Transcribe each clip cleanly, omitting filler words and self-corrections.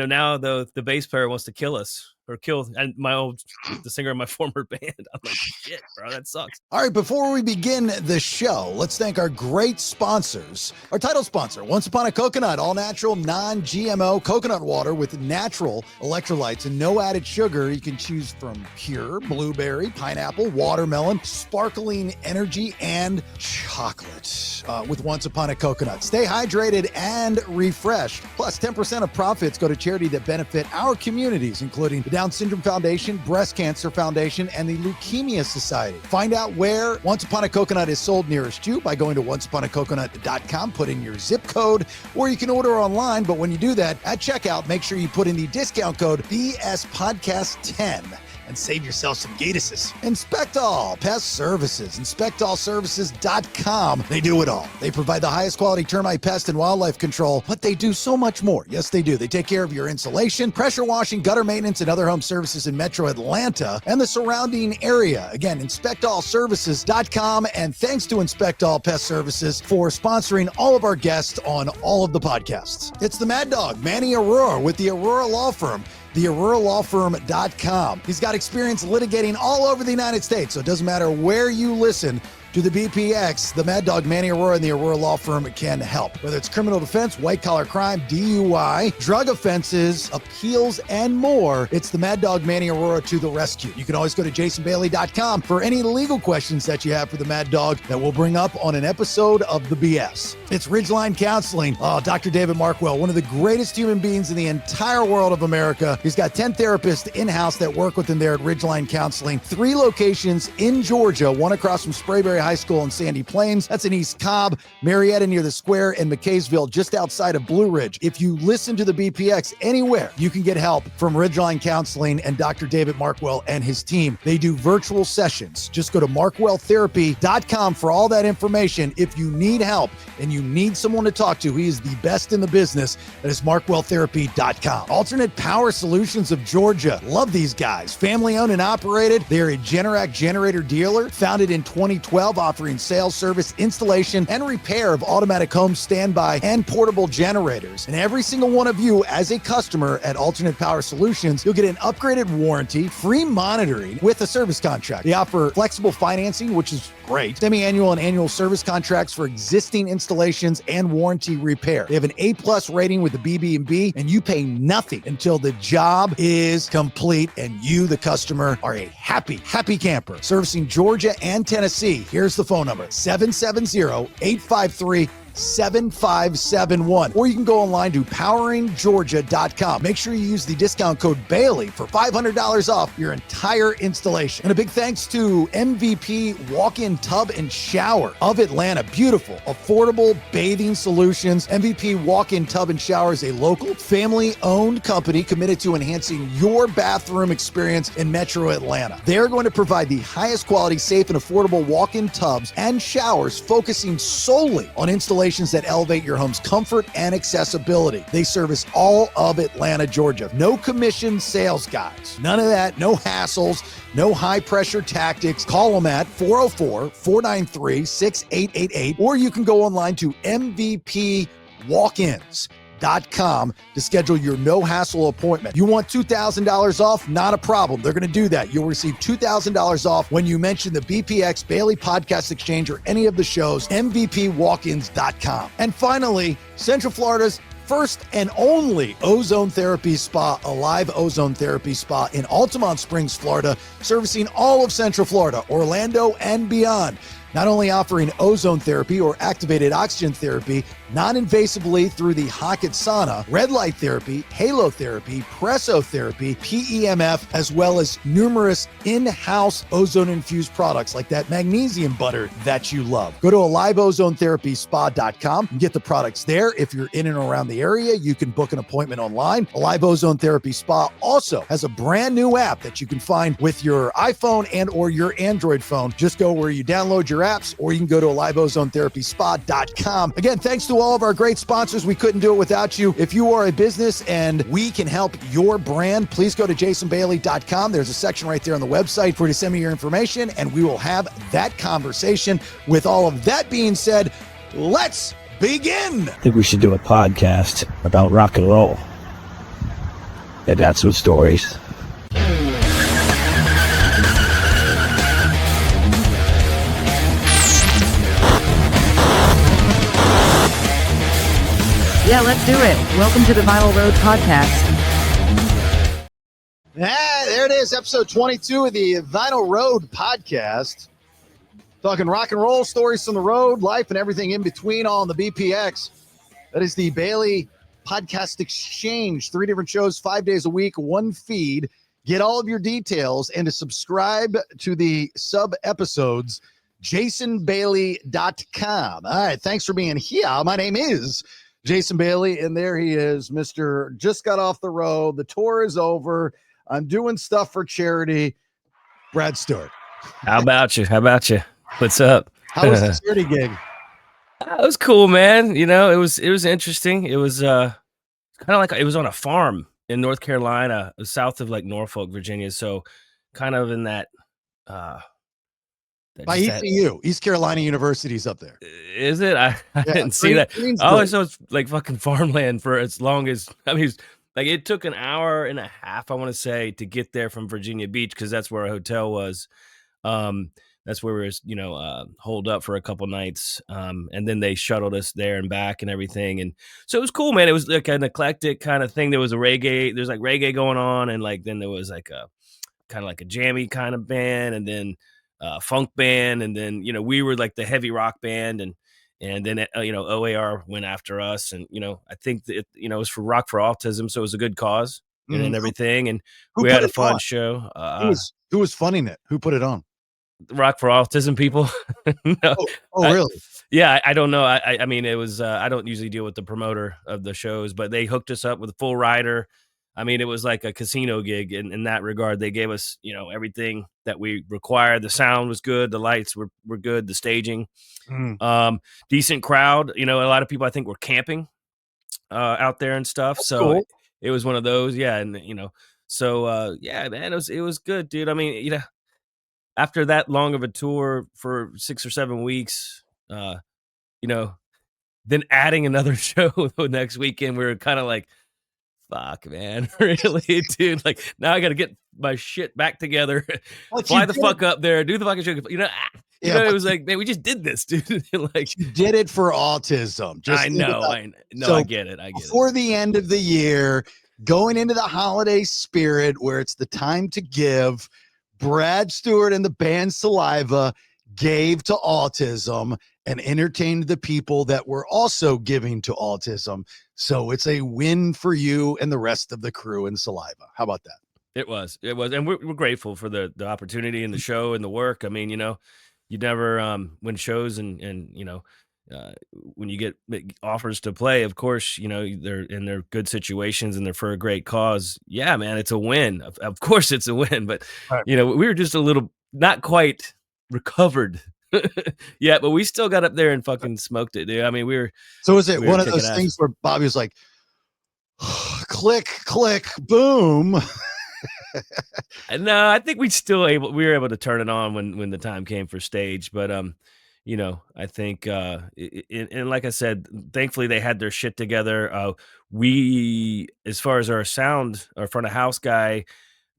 now the bass player wants to kill us or kill the singer of my former band. I'm like, shit, bro, that sucks. All right, before we begin the show, let's thank our great sponsors. Our title sponsor, Once Upon a Coconut, all natural, non-GMO coconut water with natural electrolytes and no added sugar. You can choose from pure blueberry, pineapple, watermelon, sparkling energy, and chocolate with Once Upon a Coconut. Stay hydrated and refreshed. Plus, 10% of profits go to charity that benefit our communities, including the Down Syndrome Foundation, Breast Cancer Foundation, and the Leukemia Society. Find out where Once Upon a Coconut is sold nearest you by going to onceuponacoconut.com, put in your zip code, or you can order online. But when you do that, at checkout, make sure you put in the discount code BSPodcast10 and save yourself some gatuses. Inspect All Pest Services, inspectallservices.com. They do it all. They provide the highest quality termite, pest, and wildlife control, but they do so much more. Yes, they do. They take care of your insulation, pressure washing, gutter maintenance, and other home services in Metro Atlanta and the surrounding area. Again, inspectallservices.com, and thanks to Inspect All Pest Services for sponsoring all of our guests on all of the podcasts. It's the Mad Dog, Manny Aurora, with the Aurora Law Firm, theauroralawfirm.com. He's got experience litigating all over the United States, so it doesn't matter where you listen to the BPX, the Mad Dog, Manny Aurora, and the Aurora Law Firm can help. Whether it's criminal defense, white-collar crime, DUI, drug offenses, appeals, and more, it's the Mad Dog, Manny Aurora to the rescue. You can always go to jasonbailey.com for any legal questions that you have for the Mad Dog that we'll bring up on an episode of The BS. It's Ridgeline Counseling. Oh, Dr. David Markwell, one of the greatest human beings in the entire world of America. He's got 10 therapists in-house that work with him there at Ridgeline Counseling. 3 locations in Georgia, one across from Sprayberry High School in Sandy Plains. That's in East Cobb, Marietta near the Square, and McKaysville just outside of Blue Ridge. If you listen to the BPX anywhere, you can get help from Ridgeline Counseling and Dr. David Markwell and his team. They do virtual sessions. Just go to markwelltherapy.com for all that information. If you need help and you need someone to talk to, he is the best in the business. That is markwelltherapy.com. Alternate Power Solutions of Georgia. Love these guys. Family owned and operated. They're a Generac generator dealer founded in 2012, offering sales, service, installation, and repair of automatic home standby and portable generators. And every single one of you as a customer at Alternate Power Solutions, you'll get an upgraded warranty, free monitoring with a service contract. They offer flexible financing, which is great, semi-annual and annual service contracts for existing installations and warranty repair. They have an A+ rating with the BB&B, and you pay nothing until the job is complete and you, the customer, are a happy camper. Servicing Georgia and Tennessee. Here's the phone number, 770-853-7571. Or you can go online to poweringgeorgia.com. Make sure you use the discount code Bailey for $500 off your entire installation. And a big thanks to MVP Walk-In Tub and Shower of Atlanta. Beautiful, affordable bathing solutions. MVP Walk-In Tub and Shower is a local, family-owned company committed to enhancing your bathroom experience in Metro Atlanta. They're going to provide the highest quality, safe, and affordable walk-in tubs and showers, focusing solely on installations that elevate your home's comfort and accessibility. They service all of Atlanta, Georgia. No commission sales guys. None of that. No hassles. No high-pressure tactics. Call them at 404-493-6888, or you can go online to MVPWalk-ins.com to schedule your no-hassle appointment. You want $2,000 off? Not a problem. They're going to do that. You'll receive $2,000 off when you mention the BPX, Bailey Podcast Exchange, or any of the shows, MVPWalk-ins.com. And finally, Central Florida's first and only ozone therapy spa, Alive Ozone Therapy Spa in Altamont Springs, Florida, servicing all of Central Florida, Orlando, and beyond. Not only offering ozone therapy or activated oxygen therapy non-invasively through the Hocket sauna, red light therapy, halo therapy, presso therapy, PEMF, as well as numerous in-house ozone-infused products like that magnesium butter that you love. Go to AliveOzoneTherapySpa.com and get the products there. If you're in and around the area, you can book an appointment online. Alive Ozone Therapy Spa also has a brand new app that you can find with your iPhone and or your Android phone. Just go where you download your apps, or you can go to AliveOzoneTherapySpa.com. Again, thanks to all of our great sponsors. We couldn't do it without you. If you are a business and we can help your brand, please go to jasonbailey.com. There's a section right there on the website for you to send me your information, and we will have that conversation. With all of that being said, let's begin. I think we should do a podcast about rock and roll. and that's some stories. Yeah, let's do it. Welcome to the Vinyl Road Podcast. There it is, episode 22 of the Vinyl Road Podcast. Talking rock and roll, stories from the road, life, and everything in between, all on the BPX. That is the Bailey Podcast Exchange. 3 different shows, 5 days a week, one feed. Get all of your details and to subscribe to the sub-episodes, jasonbailey.com. All right, thanks for being here. My name is Jason Bailey, and there he is, Mr. Just got off the road. The tour is over. I'm doing stuff for charity. Brad Stewart. How about you? How about you? What's up? How was the charity gig? It was cool, man. You know, it was interesting. It was kind of like it was on a farm in North Carolina, south of like Norfolk, Virginia. So kind of in that By ECU, East Carolina University's up there. Is it? I didn't see that. I always thought it's like fucking farmland for as long as, I mean, like it took an hour and a half, I want to say, to get there from Virginia Beach, because that's where our hotel was. That's where we were, holed up for a couple nights. And then they shuttled us there and back and everything. And so it was cool, man. It was like an eclectic kind of thing. There was there's like reggae going on. And like, then there was like a kind of like a jammy kind of band. And then funk band, and then we were like the heavy rock band, and then OAR went after us, and I think that it was for Rock for Autism, so it was a good cause and everything, and we had a fun show. Who was funding it? Who put it on? Rock for Autism people. No, really? I don't know. I mean, it was I don't usually deal with the promoter of the shows, but they hooked us up with a full rider. I mean, it was like a casino gig in that regard. They gave us, everything that we required. The sound was good. The lights were good. The staging, decent crowd. A lot of people I think were camping out there and stuff. That's so cool. it was one of those. Yeah. And, so yeah, man, it was good, dude. I mean, after that long of a tour for 6 or 7 weeks, then adding another show the next weekend, we were kind of like, fuck, man, really, dude? Like, now I got to get my shit back together, fly the fuck up there, do the fucking show. It was like, man, we just did this, dude. Like, you did it for autism. I know. So I get it. Before the end of the year, going into the holiday spirit, where it's the time to give, Brad Stewart and the band Saliva gave to autism and entertained the people that were also giving to autism. So it's a win for you and the rest of the crew in Saliva. How about that? It was. And we're grateful for the opportunity and the show and the work. I mean, you never win shows and when you get offers to play, of course, they're good situations and they're for a great cause. Yeah, man, it's a win. Of course it's a win, but Right. we were just a little not quite recovered yeah, but we still got up there and fucking smoked it, dude. I mean, So is it one of those things where Bobby was like, click, click, boom? No, I think we were able to turn it on when the time came for stage, but I think and like I said, thankfully they had their shit together. We, as far as our sound, our front of house guy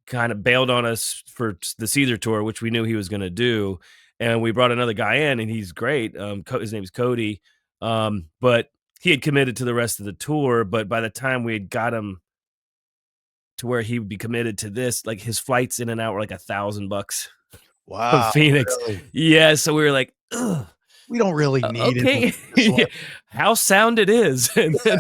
kind of bailed on us for the Caesar tour, which we knew he was going to do. And we brought another guy in, and he's great. His name is Cody. But he had committed to the rest of the tour. But by the time we had got him to where he would be committed to this, like his flights in and out were like $1,000 Wow. from Phoenix. Really? Yeah. So we were like, ugh. We don't really need it. Okay. How sound it is. And then,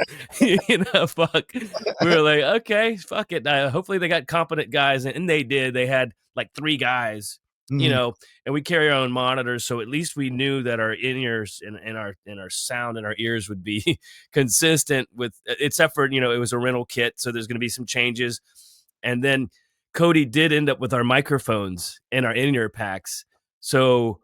fuck. We were like, okay, fuck it. Hopefully they got competent guys. And they did. They had like 3 guys. And we carry our own monitors, so at least we knew that our in-ears and our sound and our ears would be consistent with, except for it was a rental kit, so there's going to be some changes. And then Cody did end up with our microphones and our in-ear packs, so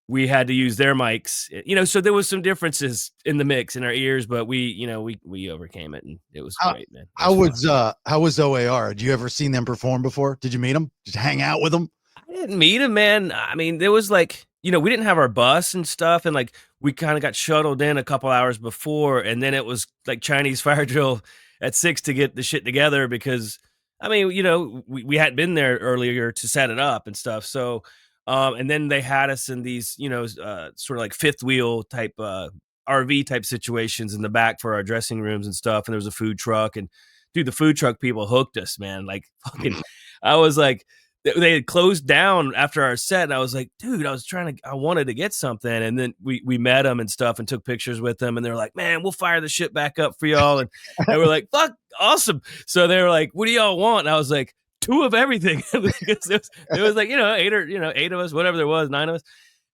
we had to use their mics. So there was some differences in the mix in our ears, but we overcame it, and it was great, man. How was OAR? Did you ever seen them perform before? Did you meet them? Did you hang out with them? I didn't meet him, man. I mean, there was like, we didn't have our bus and stuff. And like, we kind of got shuttled in a couple hours before. And then it was like Chinese fire drill at 6 to get the shit together because, I mean, we hadn't been there earlier to set it up and stuff. So, and then they had us in these, sort of like fifth wheel type, RV type situations in the back for our dressing rooms and stuff. And there was a food truck, and dude, the food truck people hooked us, man. Like fucking, I was like, they had closed down after our set, and I was like, dude, I wanted to get something, and then we met them and stuff, and took pictures with them, and they're like, man, we'll fire the shit back up for y'all, and we're like, fuck, awesome. So they were like, what do y'all want? And I was like, two of everything. It was like, eight of us, whatever there was, nine of us.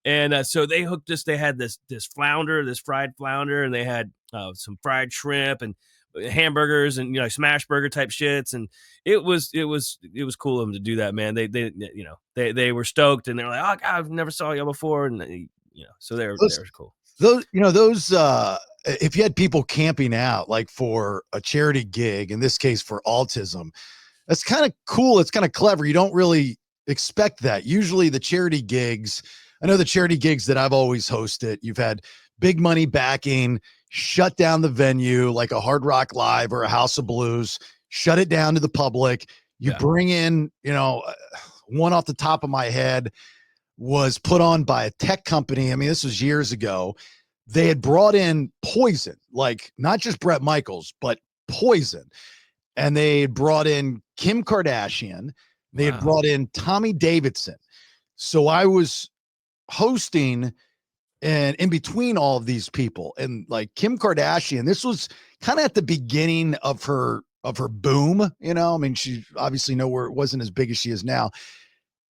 And so they hooked us. They had this flounder, this fried flounder, and they had some fried shrimp and hamburgers and smash burger type shits. And it was cool of them to do that, man. They were stoked, and they were like, oh God, I've never saw y'all before, and so they were cool. Those if you had people camping out like for a charity gig, in this case for autism, that's kind of cool. It's kind of clever. You don't really expect that. Usually the charity gigs, I know the charity gigs that I've always hosted, you've had big money backing, shut down the venue like a Hard Rock Live or a House of Blues, shut it down to the public. You bring in, one off the top of my head was put on by a tech company. I mean, this was years ago. They had brought in Poison, like not just Bret Michaels, but Poison. And they had brought in Kim Kardashian. They had brought in Tommy Davidson. So I was hosting and in between all of these people, and like Kim Kardashian, this was kind of at the beginning of her boom. I mean, she obviously nowhere, it wasn't as big as she is now.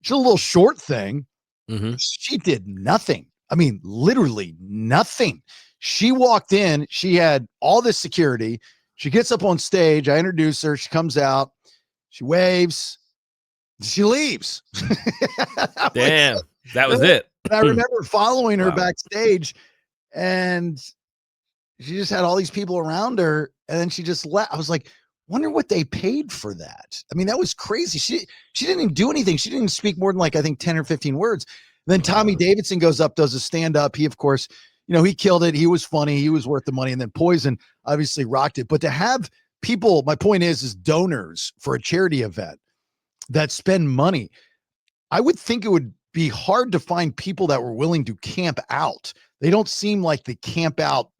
She's a little short thing. Mm-hmm. She did nothing. I mean, literally nothing. She walked in, she had all this security. She gets up on stage. I introduce her. She comes out, she waves, she leaves. Damn, that was it. And I remember following her backstage, and she just had all these people around her, and then she just left. I was like, wonder what they paid for that. I mean, that was crazy. She didn't even do anything. She didn't even speak more than like, I think 10 or 15 words. Then Tommy Davidson goes up, does a stand-up. He, of course, he killed it. He was funny. He was worth the money. And then Poison obviously rocked it. But to have people, my point is donors for a charity event that spend money, I would think it would be hard to find people that were willing to camp out. They don't seem like the camp out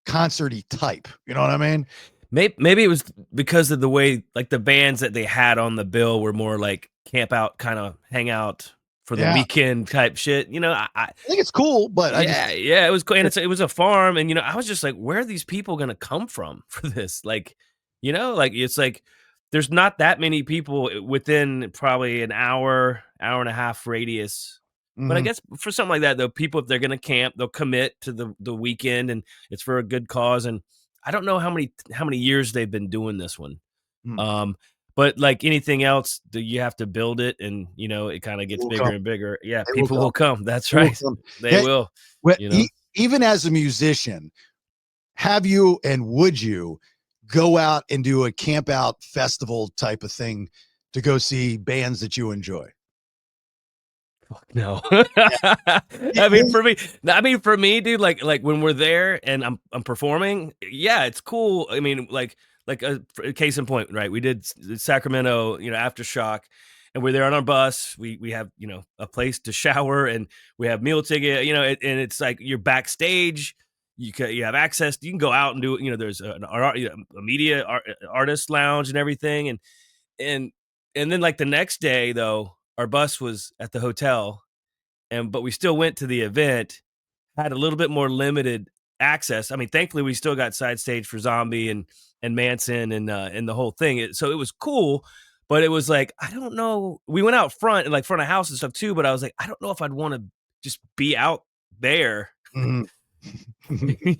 concert-y type. You know what I mean? Maybe it was because of the way, like the bands that they had on the bill were more like camp out, kind of hang out for the weekend type shit. I think it's cool, but it was cool. And it was a farm. And, I was just like, where are these people going to come from for this? Like, it's like, there's not that many people within probably an hour and a half radius. But I guess for something like that, though, people, if they're going to camp, they'll commit to the weekend, and it's for a good cause. And I don't know how many years they've been doing this one. But like anything else, you have to build it, and it kind of gets bigger and bigger. Yeah, people will come. That's right. They will. Well, even as a musician, have you and would you go out and do a camp out festival type of thing to go see bands that you enjoy? Fuck no. I mean, for me, dude, like when we're there and I'm performing, yeah, it's cool. I mean, like a case in point, right? We did Sacramento, Aftershock, and we're there on our bus. We have, a place to shower, and we have meal ticket, and it's like you're backstage. You have access. You can go out and do, there's a media artist lounge and everything. And then like the next day though, our bus was at the hotel, but we still went to the event, had a little bit more limited access. I mean, thankfully we still got side stage for Zombie and Manson and the whole thing. So it was cool, but it was like, I don't know. We went out front and like front of house and stuff too, but I was like, I don't know if I'd want to just be out there. Mm-hmm.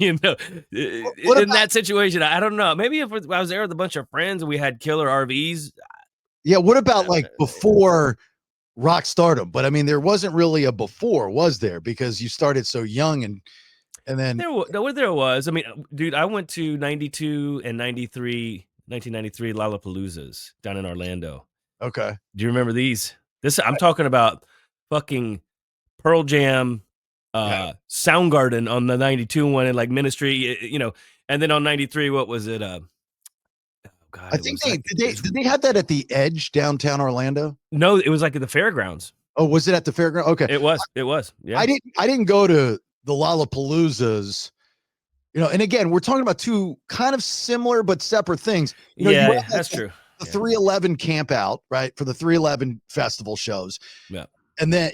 In that situation, I don't know. Maybe if I was there with a bunch of friends and we had killer RVs. Yeah. What about like before rock stardom? But I mean, there wasn't really a before, was there? Because you started so young, and then there was. I mean, dude, I went to 92 and 1993 Lollapaloozas down in Orlando. Okay. Do you remember these? I'm talking about fucking Pearl Jam, Soundgarden on the 92 one, and like Ministry, and then on 93, what was it? God, I it think was like did they have that at the Edge downtown Orlando? no, it was like at the fairgrounds. Oh, was it at the fairground? Okay. It was. Yeah. I didn't go to the Lollapaloozas, and again, we're talking about two kind of similar but separate things. You Yeah, have like that's true. the Yeah. 311 camp out, right? For the 311 festival shows. Yeah. And then,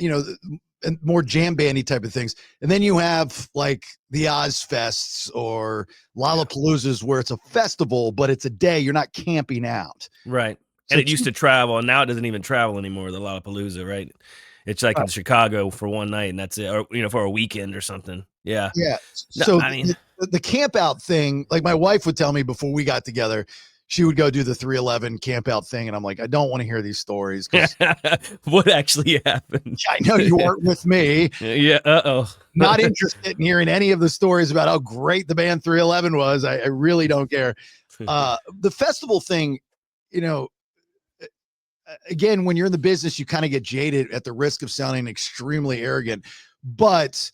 and more jam bandy type of things. And then you have like the Oz Fests or Lollapaloozas where it's a festival, but it's a day. You're not camping out. Right. So And it used to travel, and now it doesn't even travel anymore, the Lollapalooza, right? It's like in Chicago for one night, and that's it, or, for a weekend or something. Yeah. Yeah. No, So I mean, the camp out thing, like my wife would tell me before we got together, she would go do the 311 camp out thing. And I'm like, I don't want to hear these stories because what actually happened? I know you weren't with me. Yeah. Uh-oh. Not interested in hearing any of the stories about how great the band 311 was. I really don't care. The festival thing, you know, again, when you're in the business, you kind of get jaded at the risk of sounding extremely arrogant, but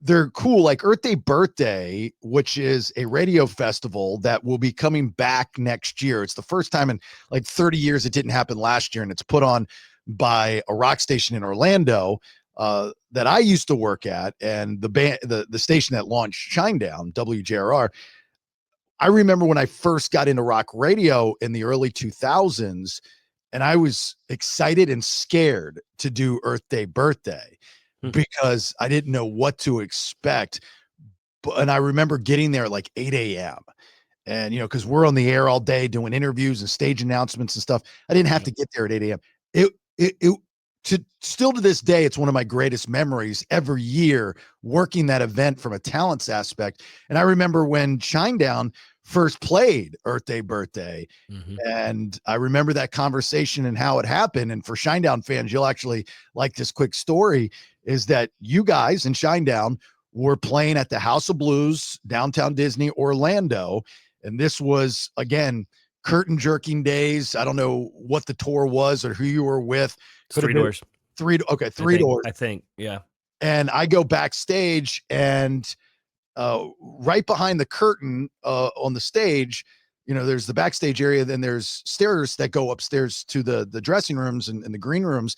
they're cool. Like Earth Day Birthday, which is a radio festival that will be coming back next year. It's the first time in like 30 years. It didn't happen last year, and it's put on by a rock station in Orlando that I used to work at, and the band, the station that launched Shinedown, WJRR. I remember when I first got into rock radio in the early 2000s, and I was excited and scared to do Earth Day Birthday because I didn't know what to expect. And I remember getting there at like 8 a.m. And, because we're on the air all day doing interviews and stage announcements and stuff. I didn't have to get there at 8 a.m. Still to this day, it's one of my greatest memories every year working that event from a talents aspect. And I remember when Shinedown first played Earth Day Birthday, and I remember that conversation and how it happened. And for Shinedown fans, you'll actually like this quick story, is that you guys in Shinedown were playing at the House of Blues, downtown Disney, Orlando. And this was, again, curtain jerking days. I don't know what the tour was or who you were with. Three Doors. Three Doors. I think, yeah. And I go backstage, and right behind the curtain on the stage, there's the backstage area. Then there's stairs that go upstairs to the dressing rooms and the green rooms.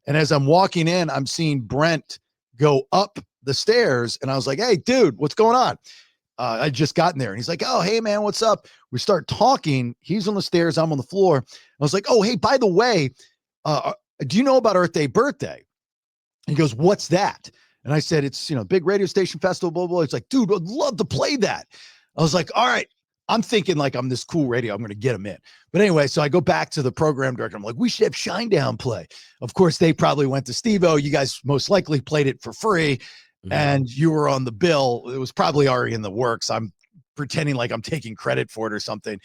And as I'm walking in, I'm seeing Brent go up the stairs, and I was like, "Hey, dude, what's going on?" I just gotten there, and he's like, "Oh, hey, man, what's up?" We start talking. He's on the stairs. I'm on the floor. I was like, "Oh, hey, by the way, do you know about Earth Day Birthday?" He goes, "What's that?" And I said, "It's, big radio station festival, blah, blah." It's like, "Dude, I'd love to play that." I was like, "All right." I'm thinking like I'm this cool radio. I'm going to get him in. But anyway, so I go back to the program director. I'm like, "We should have Shinedown play." Of course, they probably went to Steve-O. You guys most likely played it for free, and you were on the bill. It was probably already in the works. I'm pretending like I'm taking credit for it or something.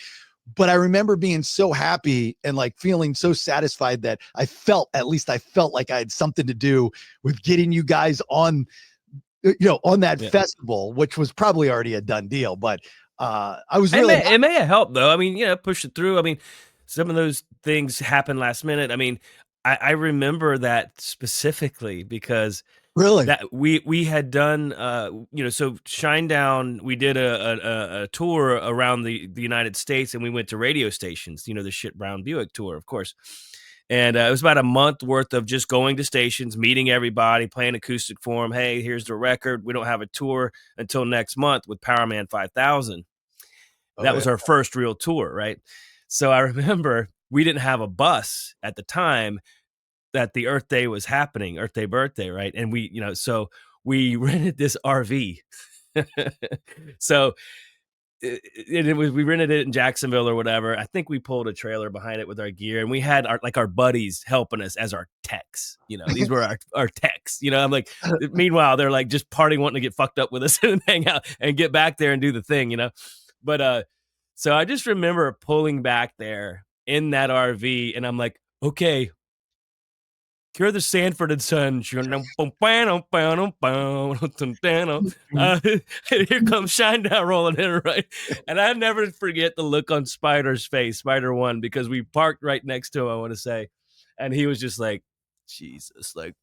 But I remember being so happy and like feeling so satisfied that I felt like I had something to do with getting you guys on, on that festival, which was probably already a done deal. But I was really, it may have helped though. I mean, push it through. I mean, some of those things happen last minute. I mean, I remember that specifically because really that we had done, so Shinedown, we did a tour around the United States, and we went to radio stations, the shit Brown Buick tour, of course. And it was about a month worth of just going to stations, meeting everybody, playing acoustic for them. Hey, here's the record. We don't have a tour until next month with Powerman 5000. That was our first real tour, right? So I remember we didn't have a bus at the time that the Earth Day was happening, Earth Day Birthday, right? And we, so we rented this RV. So we rented it in Jacksonville or whatever. I think we pulled a trailer behind it with our gear, and we had our buddies helping us as our techs. These were our techs. I'm like, meanwhile, they're like just partying, wanting to get fucked up with us and hang out and get back there and do the thing, But so I just remember pulling back there in that RV, and I'm like, okay, cure the Sanford and Son. Here comes Shinedown rolling in, right? And I never forget the look on Spider's face, Spider One, because we parked right next to him, I want to say. And he was just like, Jesus, like,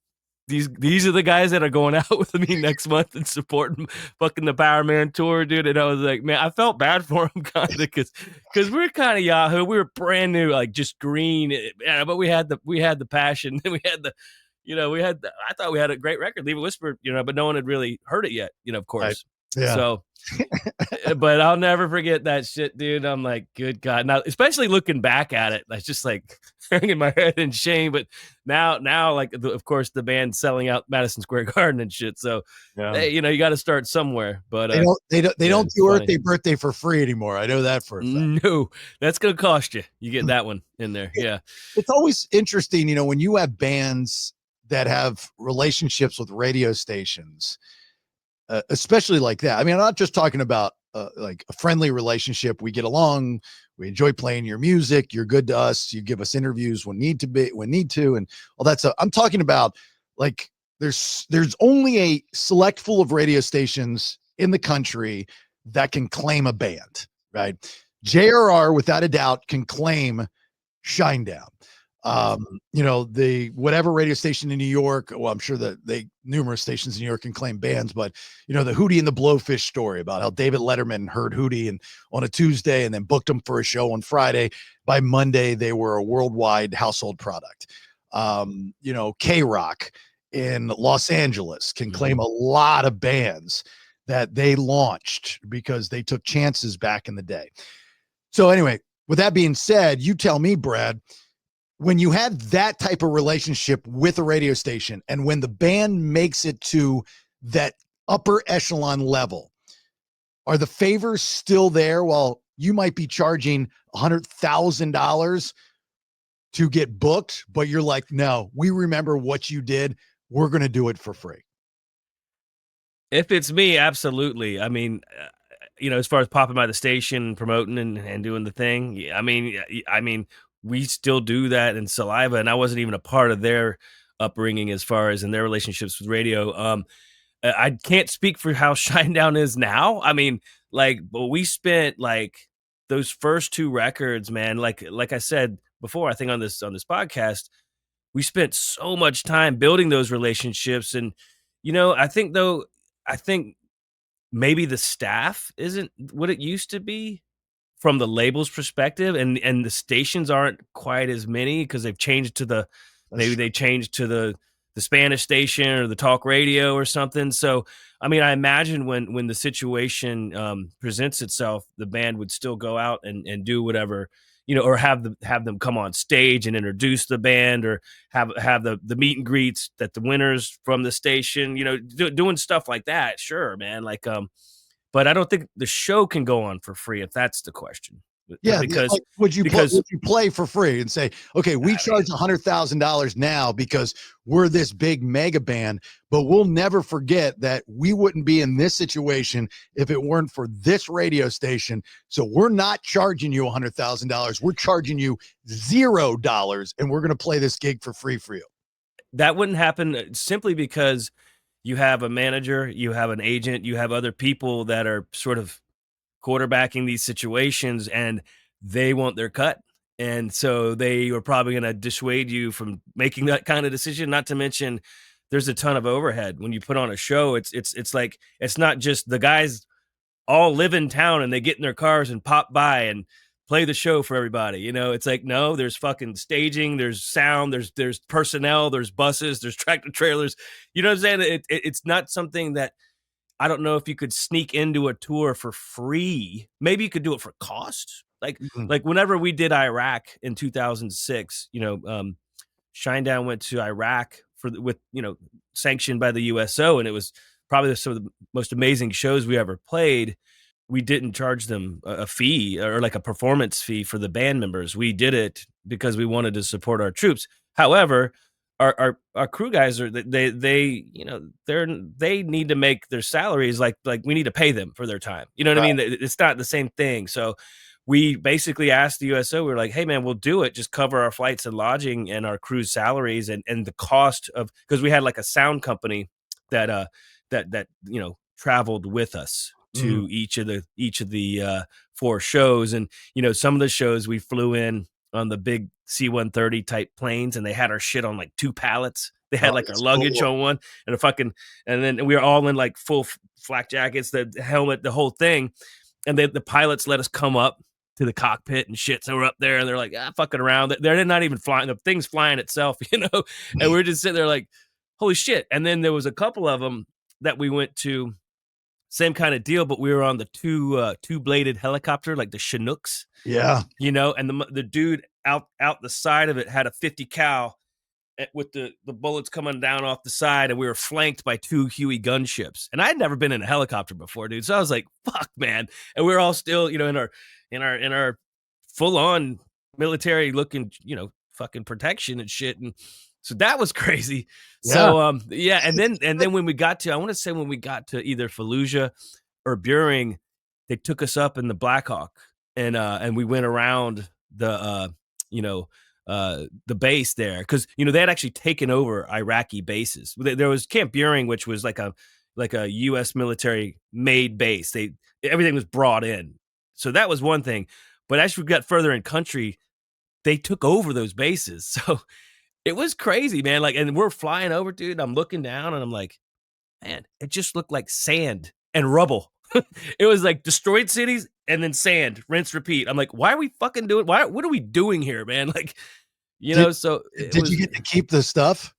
these are the guys that are going out with me next month and supporting fucking the Power Man tour, dude. And I was like, man, I felt bad for him kind of because we're kind of Yahoo. We were brand new, like just green, but we had the passion. And we had the, I thought we had a great record, Leave a Whisper, but no one had really heard it yet, of course. Right. Yeah. So, but I'll never forget that shit, dude. I'm like, good God. Now, especially looking back at it, that's just like hanging my head in shame. But now, like, of course, the band's selling out Madison Square Garden and shit. So, hey, you got to start somewhere. But they don't do birthday for free anymore. I know that for a fact. No, that's gonna cost you. You get that one in there. Yeah, it's always interesting, when you have bands that have relationships with radio stations. Especially like that. I mean, I'm not just talking about like a friendly relationship. We get along. We enjoy playing your music. You're good to us. You give us interviews when need to, and all that stuff. I'm talking about like there's only a select full of radio stations in the country that can claim a band, right? JRR, without a doubt, can claim Shinedown. The whatever radio station in New York, well, I'm sure that numerous stations in New York can claim bands, but the Hootie and the Blowfish story about how David Letterman heard Hootie and on a Tuesday and then booked them for a show on Friday. By Monday, they were a worldwide household product. K-Rock in Los Angeles can claim a lot of bands that they launched because they took chances back in the day. So anyway, with that being said, you tell me, Brad, when you had that type of relationship with a radio station and when the band makes it to that upper echelon level, are the favors still there while you might be charging $100,000 to get booked, but you're like, no, we remember what you did. We're going to do it for free. If it's me, absolutely. I mean, as far as popping by the station, promoting and doing the thing, I mean, we still do that in Saliva, and I wasn't even a part of their upbringing as far as in their relationships with radio. I can't speak for how Shinedown is now. I mean, but we spent like those first two records, man. Like I said before, I think on this podcast, we spent so much time building those relationships, and I think maybe the staff isn't what it used to be from the label's perspective, and the stations aren't quite as many because they've changed to they changed to the Spanish station or the talk radio or something. So, I mean, I imagine when the situation presents itself, the band would still go out and do whatever, or have them come on stage and introduce the band, or have the meet and greets that the winners from the station, doing stuff like that. Sure, man. But I don't think the show can go on for free if that's the question. Yeah, because would you play for free and say, okay, we charge $100,000 now because we're this big mega band, but we'll never forget that we wouldn't be in this situation if it weren't for this radio station. So we're not charging you $100,000. We're charging you $0, and we're going to play this gig for free for you. That wouldn't happen simply because you have a manager, you have an agent, you have other people that are sort of quarterbacking these situations, and they want their cut. And so they are probably going to dissuade you from making that kind of decision. Not to mention there's a ton of overhead when you put on a show. It's like, it's not just the guys all live in town and they get in their cars and pop by and play the show for everybody. It's like, no, there's fucking staging, there's sound, there's personnel, there's buses, there's tractor trailers. You know what I'm saying? It's not something that, I don't know if you could sneak into a tour for free. Maybe you could do it for cost. Like whenever we did Iraq in 2006, Shinedown went to Iraq sanctioned by the USO, and it was probably some of the most amazing shows we ever played. We didn't charge them a fee or like a performance fee for the band members. We did it because we wanted to support our troops. However, our crew guys they need to make their salaries, like we need to pay them for their time. You know what I mean? It's not the same thing. So we basically asked the USO, we were like, hey man, we'll do it. Just cover our flights and lodging and our crew's salaries and the cost of, because we had like a sound company that traveled with us to each of the 4 shows. And, some of the shows we flew in on the big C-130 type planes, and they had our shit on like 2 pallets. They had Oh, like our that's luggage cool. on one and then we were all in like full flak jackets, the helmet, the whole thing. And the pilots let us come up to the cockpit and shit. So we're up there and they're like, fucking around. They're not even flying. The thing's flying itself, and we're just sitting there like, holy shit. And then there was a couple of them that we went to, same kind of deal, but we were on the two-bladed helicopter, like the Chinooks. Yeah. And the dude out the side of it had a 50 cal with the bullets coming down off the side, and we were flanked by 2 Huey gunships. And I had never been in a helicopter before, dude. So I was like, fuck, man. And we were all still, in our full-on military looking, fucking protection and shit. And so that was crazy. Yeah. So yeah, and then when we got to, I want to say when we got to either Fallujah or Buring, they took us up in the Black Hawk and we went around the base there, because they had actually taken over Iraqi bases. There was Camp Buring, which was like a U.S. military made base. Everything was brought in, so that was one thing. But as we got further in country, they took over those bases. So it was crazy, man. Like, and we're flying over, dude. And I'm looking down, and I'm like, man, it just looked like sand and rubble. It was like destroyed cities and then sand, rinse, repeat. I'm like, why are we fucking doing? What are we doing here, man? Like, so did you get to keep the stuff?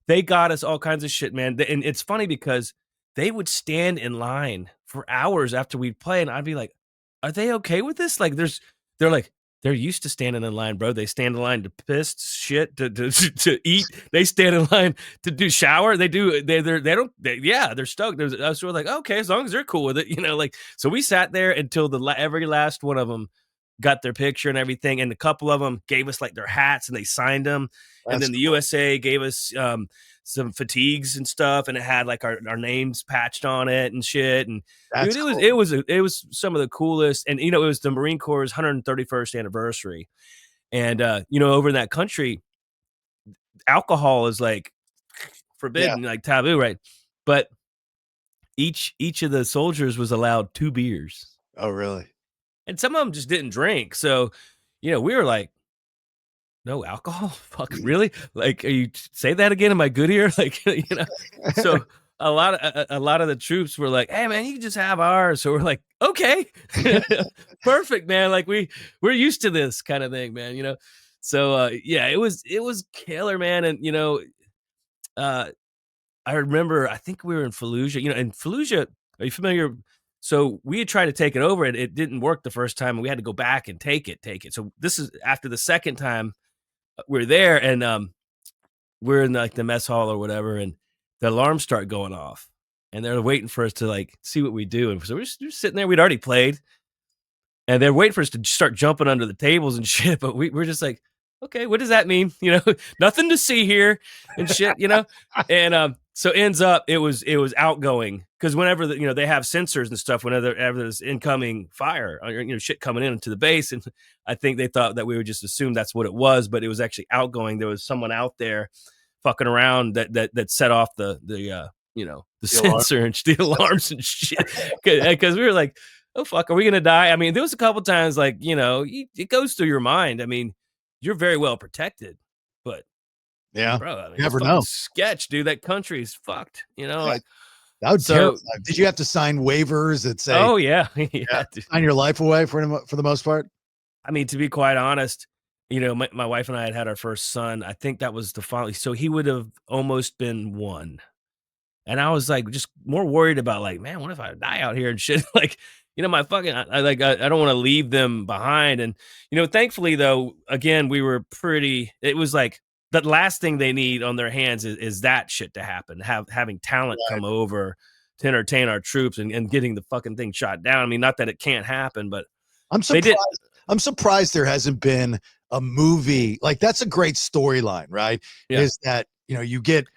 They got us all kinds of shit, man. And it's funny because they would stand in line for hours after we'd play, and I'd be like, are they okay with this? Like, they're like, they're used to standing in line, bro. They stand in line to piss, shit, to eat. They stand in line to do shower. They're stoked. I was sort of like, okay, as long as they're cool with it, like, so we sat there until every last one of them got their picture and everything. And a couple of them gave us like their hats and they signed them. And then the USA gave us some fatigues and stuff, and it had like our names patched on it and shit. And dude, it was some of the coolest. And it was the Marine Corps' 131st anniversary. And over in that country, alcohol is like forbidden, like taboo, right? But each of the soldiers was allowed 2 beers. Oh, really? And some of them just didn't drink. So, we were like, no alcohol? Fuck, really? Like, are you say that again? Am I good here? Like, so a lot of the troops were like, hey man, you can just have ours. So we're like, okay, perfect, man. Like we're used to this kind of thing, man, So yeah, it was killer, man. And I remember, I think we were in Fallujah, and Fallujah, are you familiar? So we had tried to take it over and it didn't work the first time, and we had to go back and take it. So this is after the second time we're there, and we're in like the mess hall or whatever, and the alarms start going off, and they're waiting for us to like see what we do. And so we're just sitting there. We'd already played, and they're waiting for us to start jumping under the tables and shit. But we're just like, okay, what does that mean? Nothing to see here and shit, And so ends up it was outgoing, because whenever they have sensors and stuff, whenever there's incoming fire or shit coming into the base, and I think they thought that we would just assume that's what it was, but it was actually outgoing. There was someone out there fucking around that set off the sensor and the alarms and shit, because we were like, oh fuck, are we gonna die? I mean, there was a couple times like it goes through your mind. I mean, you're very well protected, but yeah, bro, I mean, you never know. Sketch, dude. That country is fucked. Like that would terrify. Did you have to sign waivers that say, "Oh yeah, sign your life away for the most part"? I mean, to be quite honest, my wife and I had our first son. I think that was the final. So he would have almost been 1, and I was like, just more worried about like, man, what if I die out here and shit? Like, my fucking, I don't want to leave them behind. And thankfully though, again, we were it was like, the last thing they need on their hands is that shit to happen. Having talent come over to entertain our troops and getting the fucking thing shot down. I mean, not that it can't happen, but I'm surprised there hasn't been a movie. Like, that's a great storyline, right? Yeah. Is that, you get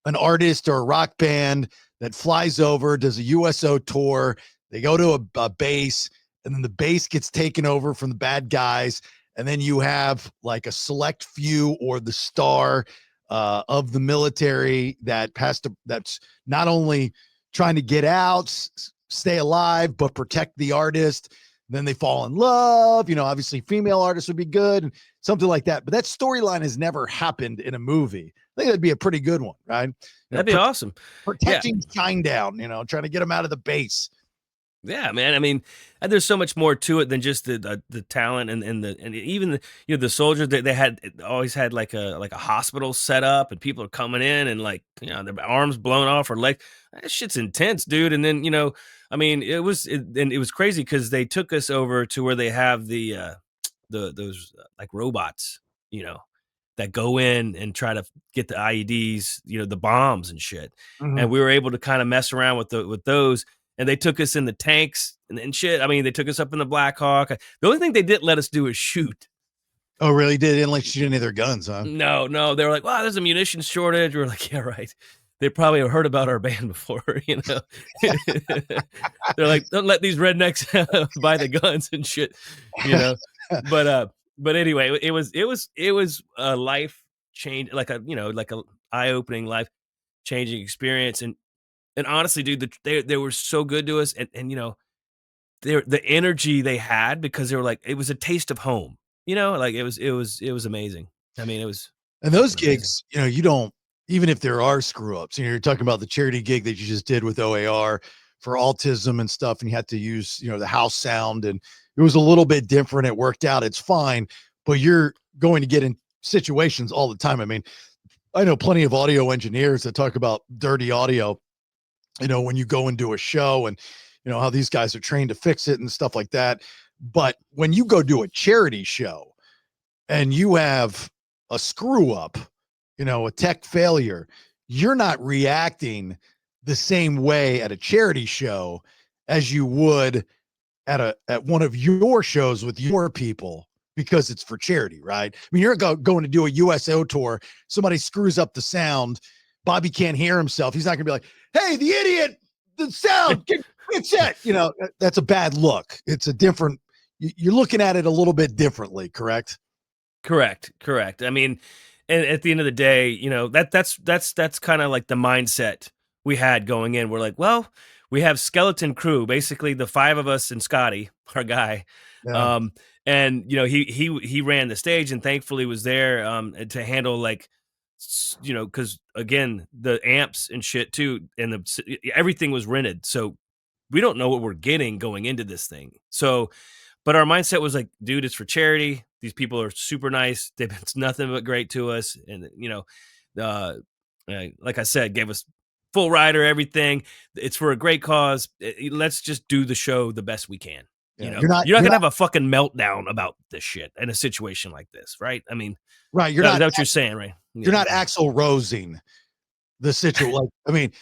an artist or a rock band that flies over, does a USO tour. They go to a base, and then the base gets taken over from the bad guys. And then you have like a select few or the star of the military that's not only trying to get out, stay alive, but protect the artist. then they fall in love. Obviously female artists would be good and something like that. But that storyline has never happened in a movie. I think that'd be a pretty good one, right? That'd be awesome. Protecting Shinedown, trying to get him out of the base. Yeah, man. I mean, there's so much more to it than just the talent and even the soldiers that they had always had like a hospital set up and people are coming in and like their arms blown off or like that shit's intense, dude. And then I mean it was crazy because they took us over to where they have those like robots, that go in and try to get the IEDs, the bombs and shit. Mm-hmm. And we were able to kind of mess around with those. And they took us in the tanks and shit. I mean, they took us up in the Black Hawk. The only thing they didn't let us do is shoot. Oh, really? They didn't let you shoot any of their guns, huh? No. They were like, wow, there's a munitions shortage. We're like, yeah, right. They probably have heard about our band before, They're like, don't let these rednecks buy the guns and shit, But anyway, it was a life change, like a eye-opening, life-changing experience. And honestly, dude, they were so good to us, and the energy they had because they were like it was a taste of home, like it was amazing. I mean, it was. And those gigs, you don't, even if there are screw ups. You're talking about the charity gig that you just did with OAR for autism and stuff, and you had to use the house sound, and it was a little bit different. It worked out. It's fine, but you're going to get in situations all the time. I mean, I know plenty of audio engineers that talk about dirty audio. When you go and do a show and, how these guys are trained to fix it and stuff like that. But when you go do a charity show and you have a screw up, a tech failure, you're not reacting the same way at a charity show as you would at one of your shows with your people because it's for charity, right? I mean, you're going to do a USO tour. Somebody screws up the sound. Bobby can't hear himself. He's not going to be like, hey, the idiot, the sound, it's it. That's a bad look. It's a different, you're looking at it a little bit differently, correct? Correct. I mean, and at the end of the day, that's kind of like the mindset we had going in. We're like, well, we have skeleton crew, basically the five of us and Scotty, our guy. Yeah. And he ran the stage and thankfully was there to handle like, because again, the amps and shit too, and everything was rented, so we don't know what we're getting going into this thing. So, but our mindset was like, dude, it's for charity. These people are super nice. They've been nothing but great to us, and like I said, gave us full rider, everything. It's for a great cause. Let's just do the show the best we can. Yeah, you're not gonna have a fucking meltdown about this shit in a situation like this, right? I mean, right? You're not. That's what you're saying, right? You're not Axl Rosing the situation. Like, I mean,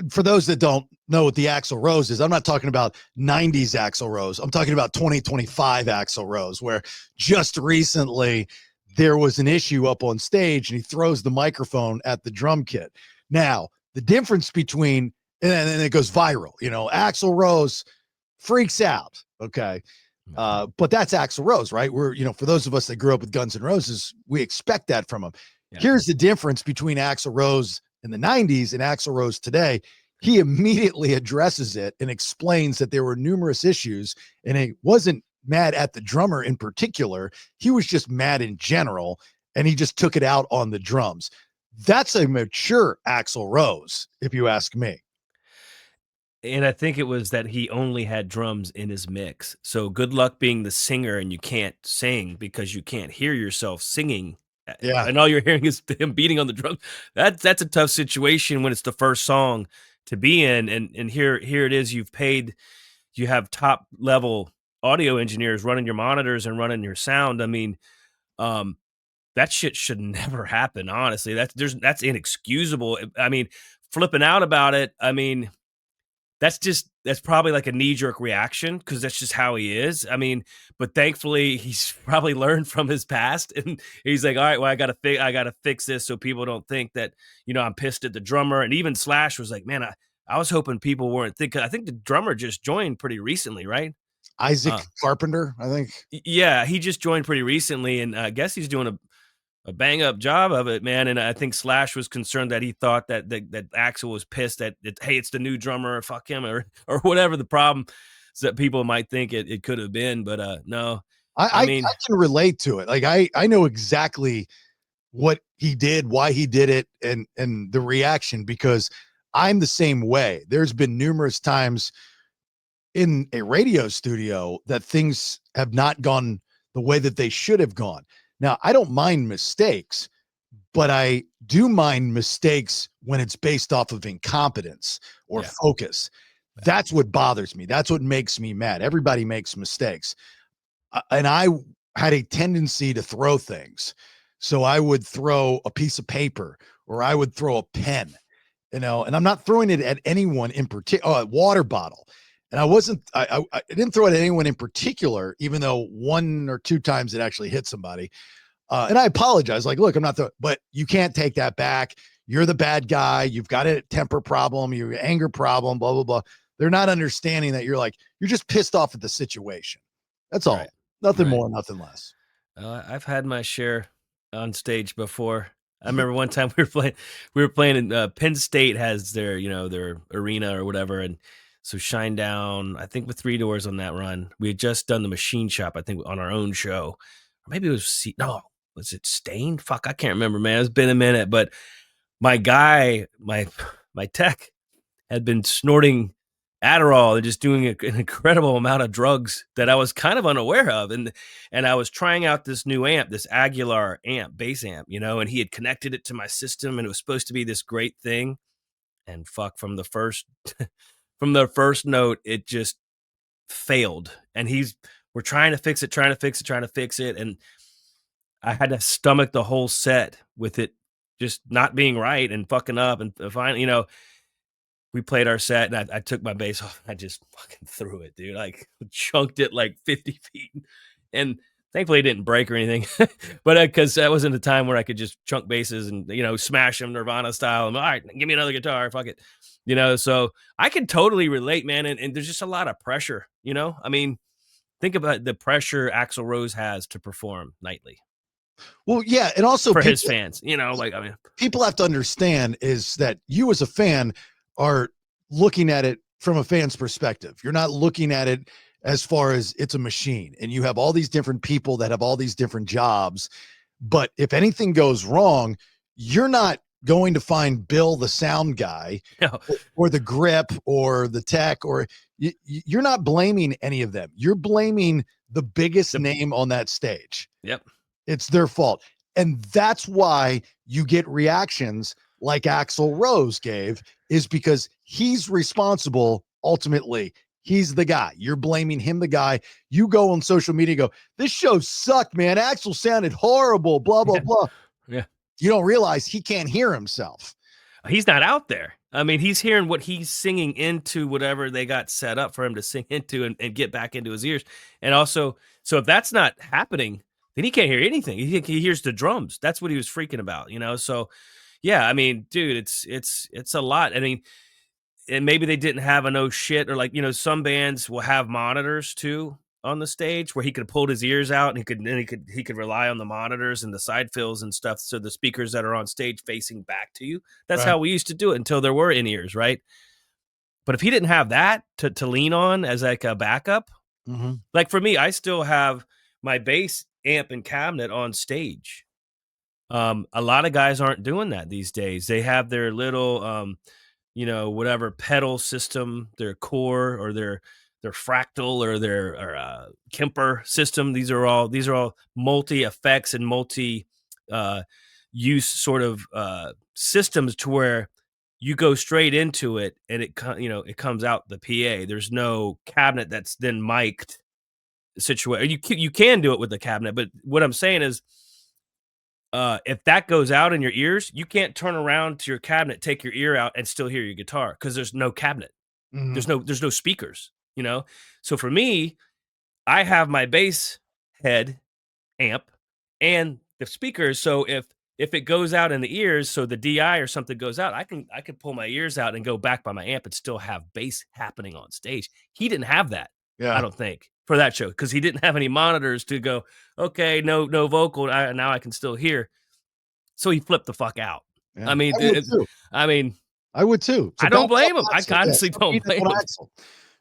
for those that don't know what the Axl Rose is, I'm not talking about 90s Axl Rose. I'm talking about 2025 Axl Rose, where just recently there was an issue up on stage and he throws the microphone at the drum kit. Now, the difference between, and then it goes viral, Axl Rose freaks out. Okay. But that's Axl Rose, right? We're, for those of us that grew up with Guns N' Roses, we expect that from him. Yeah. Here's the difference between Axl Rose in the 90s and Axl Rose today. He immediately addresses it and explains that there were numerous issues, and he wasn't mad at the drummer in particular. He was just mad in general, and he just took it out on the drums. That's a mature Axl Rose, if you ask me. And I think it was that he only had drums in his mix. So good luck being the singer and you can't sing because you can't hear yourself singing. Yeah. And all you're hearing is him beating on the drums. That's a tough situation when it's the first song to be in. And here it is. You have top level audio engineers running your monitors and running your sound. I mean, that shit should never happen. Honestly, that's inexcusable. I mean, flipping out about it. I mean, that's probably like a knee-jerk reaction because that's just how he is. I mean, but thankfully he's probably learned from his past, and he's like, all right, well, I gotta fix this so people don't think that I'm pissed at the drummer. And even Slash was like, man, I was hoping people weren't thinking. I think the drummer just joined pretty recently, right? Isaac Carpenter, I think. Yeah, he just joined pretty recently, and I guess he's doing a bang up job of it, man. And I think Slash was concerned that he thought that Axl was pissed that hey, it's the new drummer, fuck him, or whatever the problem. that people might think it could have been, but no. I can relate to it. Like I know exactly what he did, why he did it, and the reaction, because I'm the same way. There's been numerous times in a radio studio that things have not gone the way that they should have gone. Now, I don't mind mistakes, but I do mind mistakes when it's based off of incompetence or focus. That's what bothers me. That's what makes me mad. Everybody makes mistakes. And I had a tendency to throw things. So I would throw a piece of paper, or I would throw a pen, and I'm not throwing it at anyone in particular, a water bottle. And I didn't throw it at anyone in particular, even though 1 or 2 times it actually hit somebody. And I apologize. Like, look, I'm not but you can't take that back. You're the bad guy. You've got a temper problem, your anger problem, blah, blah, blah. They're not understanding that you're just pissed off at the situation. That's all. Right. Nothing more, nothing less. I've had my share on stage before. I remember one time we were playing in Penn State has their, their arena or whatever. And so Shinedown, I think with 3 Doors on that run, we had just done the Machine Shop, I think on our own show. Or maybe it was, was it Stained? Fuck, I can't remember, man. It's been a minute, but my guy, my tech had been snorting Adderall and just doing an incredible amount of drugs that I was kind of unaware of. And I was trying out this new amp, this Aguilar amp, bass amp, and he had connected it to my system and it was supposed to be this great thing. And fuck, from the first note, it just failed. And we're trying to fix it. And I had to stomach the whole set with it just not being right and fucking up. And finally, we played our set and I took my bass off. I just fucking threw it, dude. Like chunked it like 50 feet. And thankfully it didn't break or anything. But because that wasn't a time where I could just chunk basses and, smash them Nirvana style. And all right, give me another guitar. Fuck it. So I can totally relate, man. And there's just a lot of pressure, I mean, think about the pressure Axl Rose has to perform nightly. Well, yeah. And also for his fans, people have to understand is that you as a fan are looking at it from a fan's perspective. You're not looking at it as far as it's a machine and you have all these different people that have all these different jobs. But if anything goes wrong, you're not going to find Bill, the sound guy, or the grip or the tech, or you're not blaming any of them. You're blaming the biggest name on that stage. Yep. It's their fault. And that's why you get reactions like Axl Rose gave, is because he's responsible. Ultimately, he's the guy. You're blaming him, the guy. You go on social media, go, this show sucked, man. Axl sounded horrible, blah, blah, blah. Yeah. You don't realize he can't hear himself. He's not out there. I mean, he's hearing what he's singing into whatever they got set up for him to sing into and get back into his ears. And also, so if that's not happening, then he can't hear anything. He hears the drums. That's what he was freaking about, So, yeah, I mean, dude, it's a lot. I mean, and maybe they didn't have a no shit, or some bands will have monitors too on the stage where he could have pulled his ears out and he could rely on the monitors and the side fills and stuff. So the speakers that are on stage facing back to you. That's right. How we used to do it until there were in-ears, right? But if he didn't have that to lean on as like a backup, like for me, I still have my bass amp and cabinet on stage. A lot of guys aren't doing that these days. They have their little, whatever pedal system, their core or their fractal or their Kemper system. These are all multi effects and multi use sort of systems to where you go straight into it and it comes out the PA. There's no cabinet that's then mic'd situation. You can do it with the cabinet, but what I'm saying is, if that goes out in your ears, you can't turn around to your cabinet, take your ear out, and still hear your guitar because there's no cabinet. There's no speakers. So for me, I have my bass head amp and the speakers. So if it goes out in the ears, so the DI or something goes out, I can pull my ears out and go back by my amp and still have bass happening on stage. He didn't have that. I don't think, for that show, because he didn't have any monitors to go, okay, no vocal. Now I can still hear. So he flipped the fuck out. Yeah. I mean, I would too. I mean, I would too. So I don't blame him. I honestly don't blame him.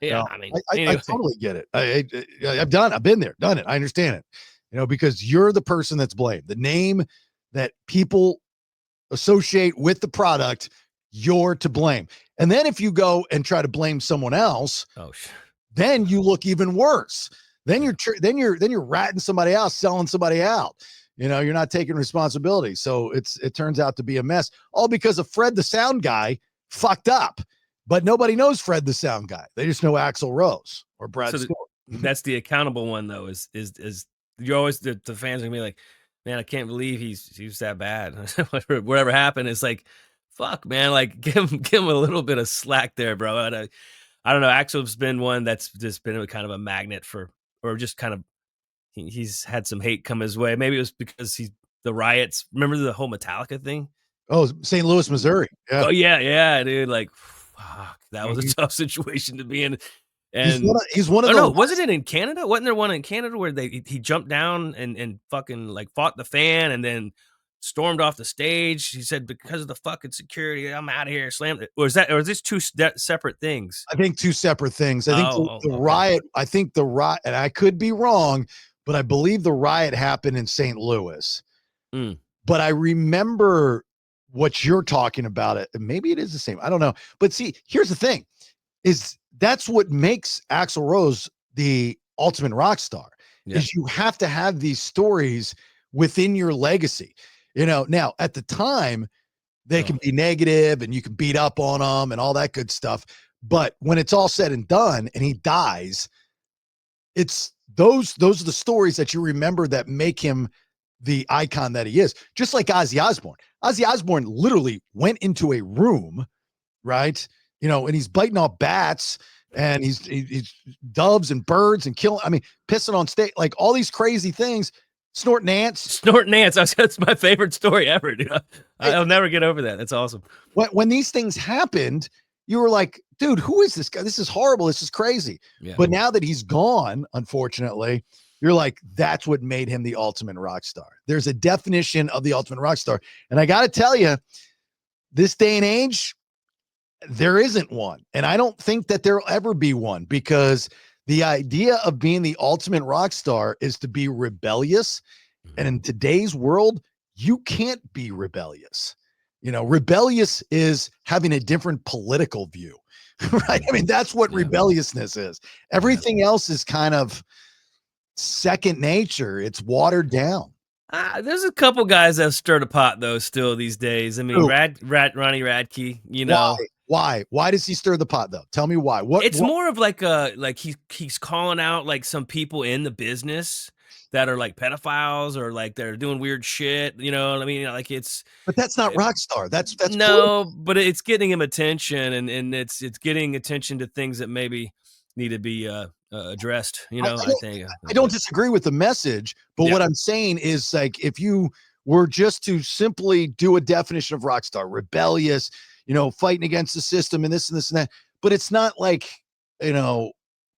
Yeah, I mean, I anyway. totally get it. I've been there, done it. I understand it. Because you're the person that's blamed. The name that people associate with the product, you're to blame. And then if you go and try to blame someone else, Oh, then you look even worse. Then yeah. you're ratting somebody out, selling somebody out. You're not taking responsibility. So it turns out to be a mess, all because of Fred the sound guy fucked up. But nobody knows Fred the sound guy. They just know Axl Rose or Brad So Stewart. that's the accountable one though, is you're always the fans are gonna be like, "Man, I can't believe he's that bad." Whatever happened, it's like, "Fuck, man, like, give him a little bit of slack there, bro." And I don't know, Axel's been one that's just been a kind of a magnet for or just kind of he's had some hate come his way. Maybe it was because the riots. Remember the whole Metallica thing? Oh, St. Louis, Missouri. Yeah. Oh, yeah, yeah, dude, like, fuck, that was a Mhm. tough situation to be in, He's and one of oh, the no, wasn't last. it in Canada? Wasn't there one in Canada where he jumped down and fucking, like, fought the fan and then stormed off the stage? He said, "Because of the fucking security, I'm outta here," slammed it. Or is this 2 separate things? I think two separate things. I think Oh, the okay. riot. I think the riot, and I could be wrong, but I believe the riot happened in St. Louis. Mm, But I remember what you're talking about. It, and maybe it is the same. I don't know. But see, here's the thing: is that's what makes Axl Rose the ultimate rock star. yeah. Is you have to have these stories within your legacy. Now at the time they Oh, can be negative and you can beat up on them and all that good stuff. But when it's all said and done and he dies, it's those are the stories that you remember that make him the icon that he is. Just like Ozzy Osbourne. Ozzy Osbourne literally went into a room, right? And he's biting off bats and he's doves and birds and killing. I mean, pissing on stage, like all these crazy things, snorting ants. Snorting ants, that's my favorite story ever, dude. Hey, I'll never get over that. That's awesome. when these things happened, you were like, dude, who is this guy? This is horrible. This is crazy. Yeah. But now that he's gone, unfortunately, you're like, that's what made him the ultimate rock star. There's a definition of the ultimate rock star. And I got to tell you, this day and age, there isn't one. And I don't think that there'll ever be one because the idea of being the ultimate rock star is to be rebellious. And Mhm. in today's world, you can't be rebellious. Rebellious is having a different political view, right? I mean, that's what Yeah, rebelliousness is. yeah. Everything else is kind of second nature. It's watered down. There's a couple guys that have stirred a pot though still these days. I mean, Who? Ronnie Radke, Why? Why does he stir the pot though? Tell me why. it's What more of like he's calling out like some people in the business that are like pedophiles or like they're doing weird shit. You know what I mean? Like But that's not eh, rock star. That's political. no, but it's getting him attention and it's getting attention to things that maybe need to be addressed. I, I don't think. I don't disagree with the message, but Yeah, what I'm saying is like if you were just to simply do a definition of rock star, rebellious, fighting against the system and this and this and that, but it's not like, you know,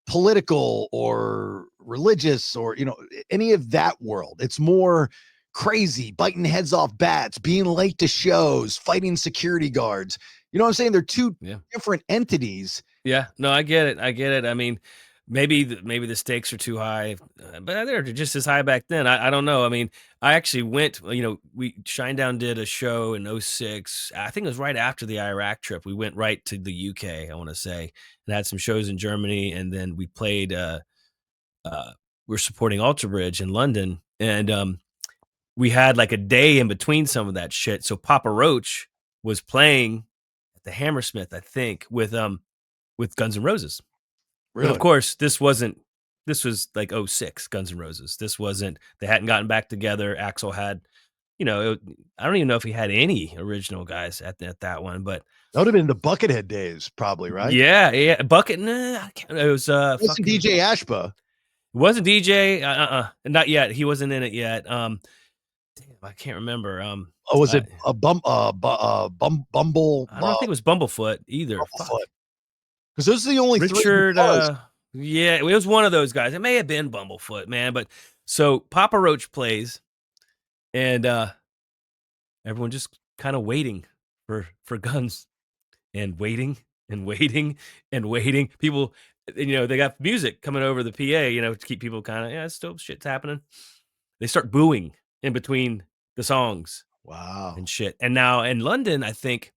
political or religious or, any of that world. It's more crazy, biting heads off bats, being late to shows, fighting security guards. You know what I'm saying? They're two yeah. different entities. Yeah, no, I get it. I get it. I mean, maybe the stakes are too high, but they're just as high back then. I don't know. I mean, I actually went. We Shinedown did a show in '06. I think it was right after the Iraq trip. We went right to the UK. I want to say, and had some shows in Germany, and then we played. We're supporting Alter Bridge in London, and we had like a day in between some of that shit. So Papa Roach was playing at the Hammersmith, I think, with Guns N' Roses. But of Really? course, this was like '06 Guns N' Roses. This wasn't they hadn't gotten back together. Axel had, I don't even know if he had any original guys at that one, but That would have been the Buckethead days, probably, right? yeah, yeah, Bucket, nah, I can't, it was It wasn't fucking DJ Ashba. it wasn't DJ, not yet. He wasn't in it yet. Damn, I can't remember. Oh, was Uh, it a Bumble, I don't think it was Bumblefoot either. Fuck. Bumblefoot? Because those are the only three Richard, guitars. yeah, it was one of those guys. It may have been Bumblefoot, man, but so Papa Roach plays and everyone just kind of waiting for guns and waiting and waiting and waiting. People they got music coming over the PA, to keep people kind of, yeah, still shit's happening. They start booing in between the songs Wow. and shit. And now in London, I think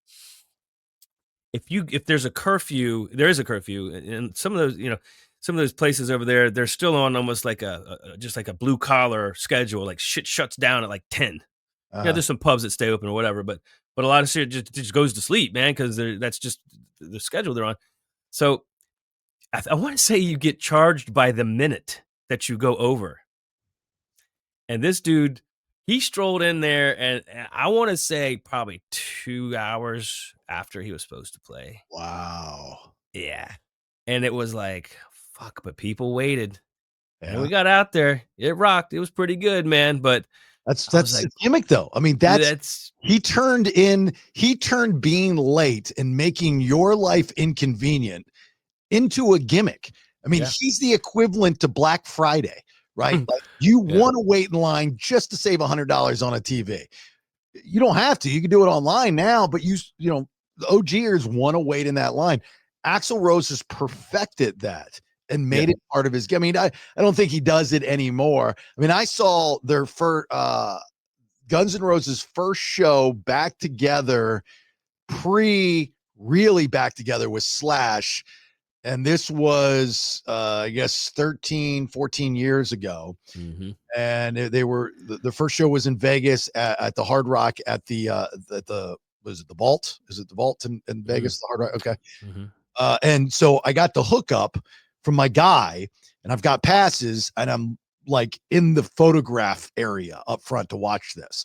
if there's a curfew, there is a curfew, and some of those places over there, they're still on almost like just like a blue collar schedule. Like shit shuts down at like 10. There's some pubs that stay open or whatever, but a lot of shit just goes to sleep, man, because that's just the schedule they're on. So I want to say you get charged by the minute that you go over. And this dude, he strolled in there, and I want to say probably 2 hours after he was supposed to play. Wow. Yeah. And it was like, fuck, but people waited. Yeah. And we got out there. It rocked. It was pretty good, man. But that's like, a gimmick, though. I mean, he turned being late and making your life inconvenient into a gimmick. I mean, he's the equivalent to Black Friday, right? Like you want to wait in line just to save $100 on a TV. You don't have to. You can do it online now, but the OGers want to wait in that line. Axl Rose has perfected that and made it part of his game. I mean, I don't think he does it anymore. I mean, I saw their first Guns N' Roses' first show back together, really back together with Slash. And this was, I guess, 13, 14 years ago. Mm-hmm. And the first show was in Vegas at the Hard Rock at was it the Vault? Is it the Vault in Vegas? The Hard Rock? Okay. Mm-hmm. And so I got the hookup from my guy, and I've got passes, and I'm like in the photograph area up front to watch this.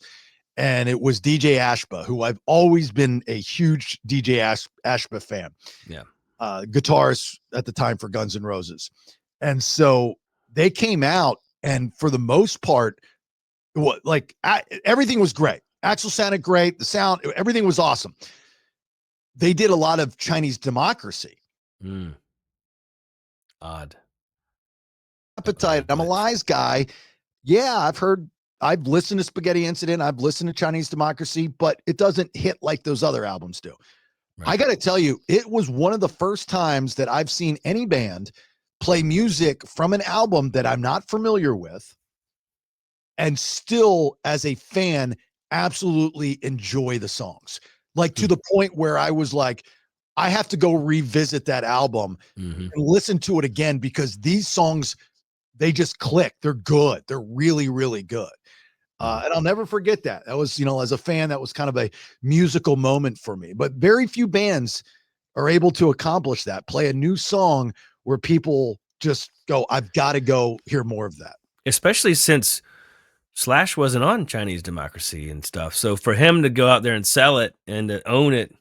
And it was DJ Ashba, who I've always been a huge DJ Ashba fan. Yeah. Guitarist at the time for Guns N' Roses. And so they came out, and for the most part, everything was great. Axl sounded great. The sound, everything was awesome. They did a lot of Chinese Democracy. Odd. Appetite. I'm a Lies guy. Yeah, I've listened to Spaghetti Incident. I've listened to Chinese Democracy, but it doesn't hit like those other albums do. Right. I got to tell you, it was one of the first times that I've seen any band play music from an album that I'm not familiar with and still, as a fan, absolutely enjoy the songs. Like to the point where I was like, I have to go revisit that album and listen to it again because these songs, they just click. They're good. They're really, really good. And I'll never forget that. That was, as a fan, that was kind of a musical moment for me. But very few bands are able to accomplish that, play a new song where people just go, I've got to go hear more of that. Especially since Slash wasn't on Chinese Democracy and stuff. So for him to go out there and sell it and to own it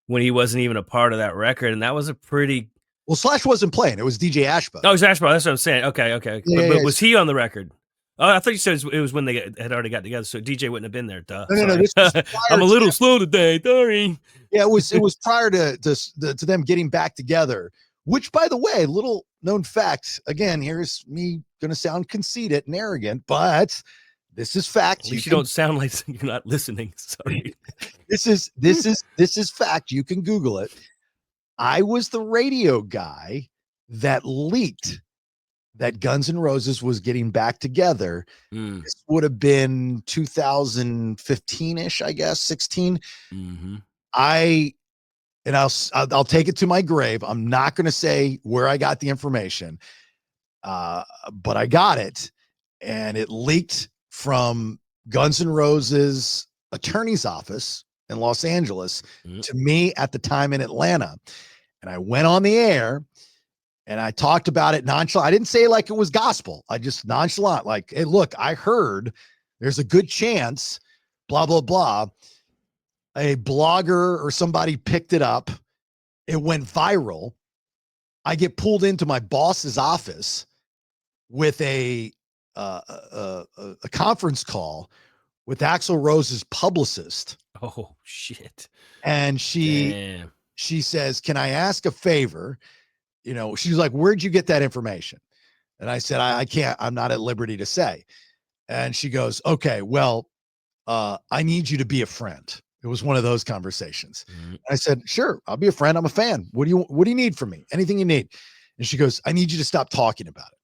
when he wasn't even a part of that record, and that was a pretty... Well, Slash wasn't playing. It was DJ Ashba. Oh, it was Ashba. That's what I'm saying. Okay. But was he on the record? Oh, I thought you said it was when they had already got together, so DJ wouldn't have been there. Duh. No. This was I'm a little slow today. Sorry. Yeah, it was prior to them getting back together. Which, by the way, little known fact. Again, here's me going to sound conceited and arrogant, but this is fact. At least you don't sound like you're not listening. Sorry. This is fact. You can Google it. I was the radio guy that leaked that Guns N' Roses was getting back together. This would have been 2015-ish, I guess, 16. Mm-hmm. I'll take it to my grave. I'm not going to say where I got the information, but I got it, and it leaked from Guns N' Roses attorney's office in Los Angeles to me at the time in Atlanta. And I went on the air and I talked about it nonchalant. I didn't say like it was gospel. I just nonchalant, like, hey, look, I heard there's a good chance, blah, blah, blah. A blogger or somebody picked it up. It went viral. I get pulled into my boss's office with a conference call with Axl Rose's publicist. Oh, shit. And she says, can I ask a favor? She's like, where'd you get that information? And I said, I can't, I'm not at liberty to say. And she goes, okay, well, I need you to be a friend. It was one of those conversations. I said, sure, I'll be a friend. I'm a fan. What do you need from me? Anything you need. And she goes, I need you to stop talking about it.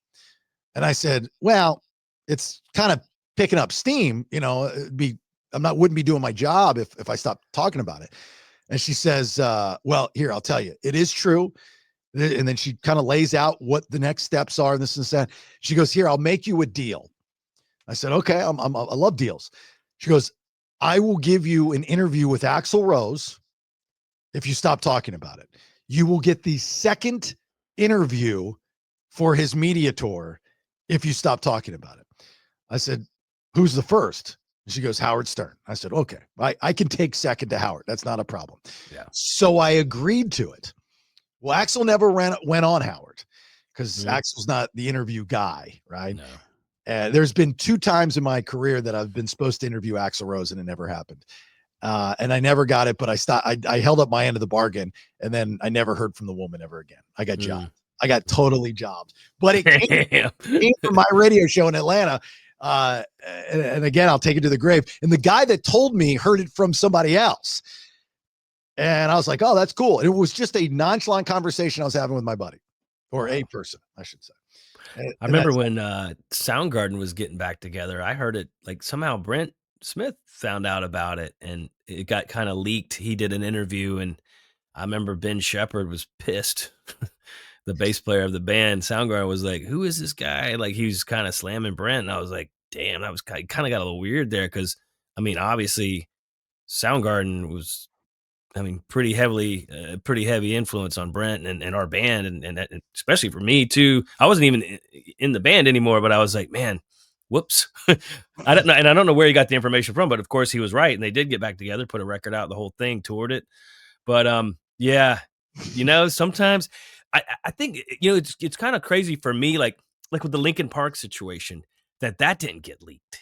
And I said, well, it's kind of picking up steam, wouldn't be doing my job if I stopped talking about it. And she says, well, here, I'll tell you, it is true. And then she kind of lays out what the next steps are, and this and that. She goes, here, I'll make you a deal. I said, okay, I love deals. She goes, I will give you an interview with Axl Rose if you stop talking about it. You will get the second interview for his media tour if you stop talking about it. I said, who's the first? And she goes, Howard Stern. I said, okay, I can take second to Howard. That's not a problem. Yeah. So I agreed to it. Well, Axl never went on Howard because Axl's not the interview guy, right? No. There's been 2 times in my career that I've been supposed to interview Axl Rose and it never happened. And I never got it, but I held up my end of the bargain, and then I never heard from the woman ever again. I got jobbed. I got totally jobbed, but it came from my radio show in Atlanta. And again, I'll take it to the grave. And the guy that told me heard it from somebody else. And I was like, oh, that's cool. And it was just a nonchalant conversation I was having with my buddy, or a person, I should say. I remember when Soundgarden was getting back together, I heard it like somehow Brent Smith found out about it and it got kind of leaked. He did an interview, and I remember Ben Shepherd was pissed. The bass player of the band, Soundgarden, was like, who is this guy? Like, he was kind of slamming Brent. And I was like, damn, that was kind of got a little weird there. Cause I mean, obviously Soundgarden was, pretty heavy influence on Brent and our band. And especially for me too. I wasn't even in the band anymore, but I was like, man, whoops. I don't know. And I don't know where he got the information from, but of course he was right. And they did get back together, put a record out, the whole thing, toured it. But yeah, sometimes I think, it's kind of crazy for me, like with the Linkin Park situation, that didn't get leaked.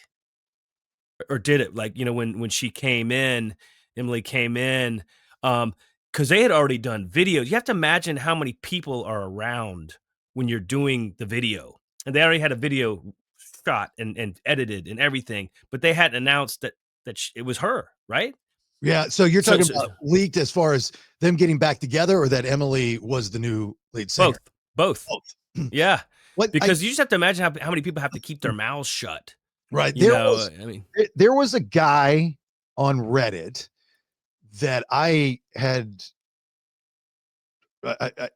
Or did it? Like, when she came in, Emily came in, because they had already done videos. You have to imagine how many people are around when you're doing the video. And they already had a video shot and edited and everything, but they hadn't announced that it was her, right? Yeah. So you're talking about leaked as far as them getting back together, or that Emily was the new lead singer? Both. Yeah. Because you just have to imagine how many people have to keep their mouths shut. Right. There was a guy on Reddit that I had,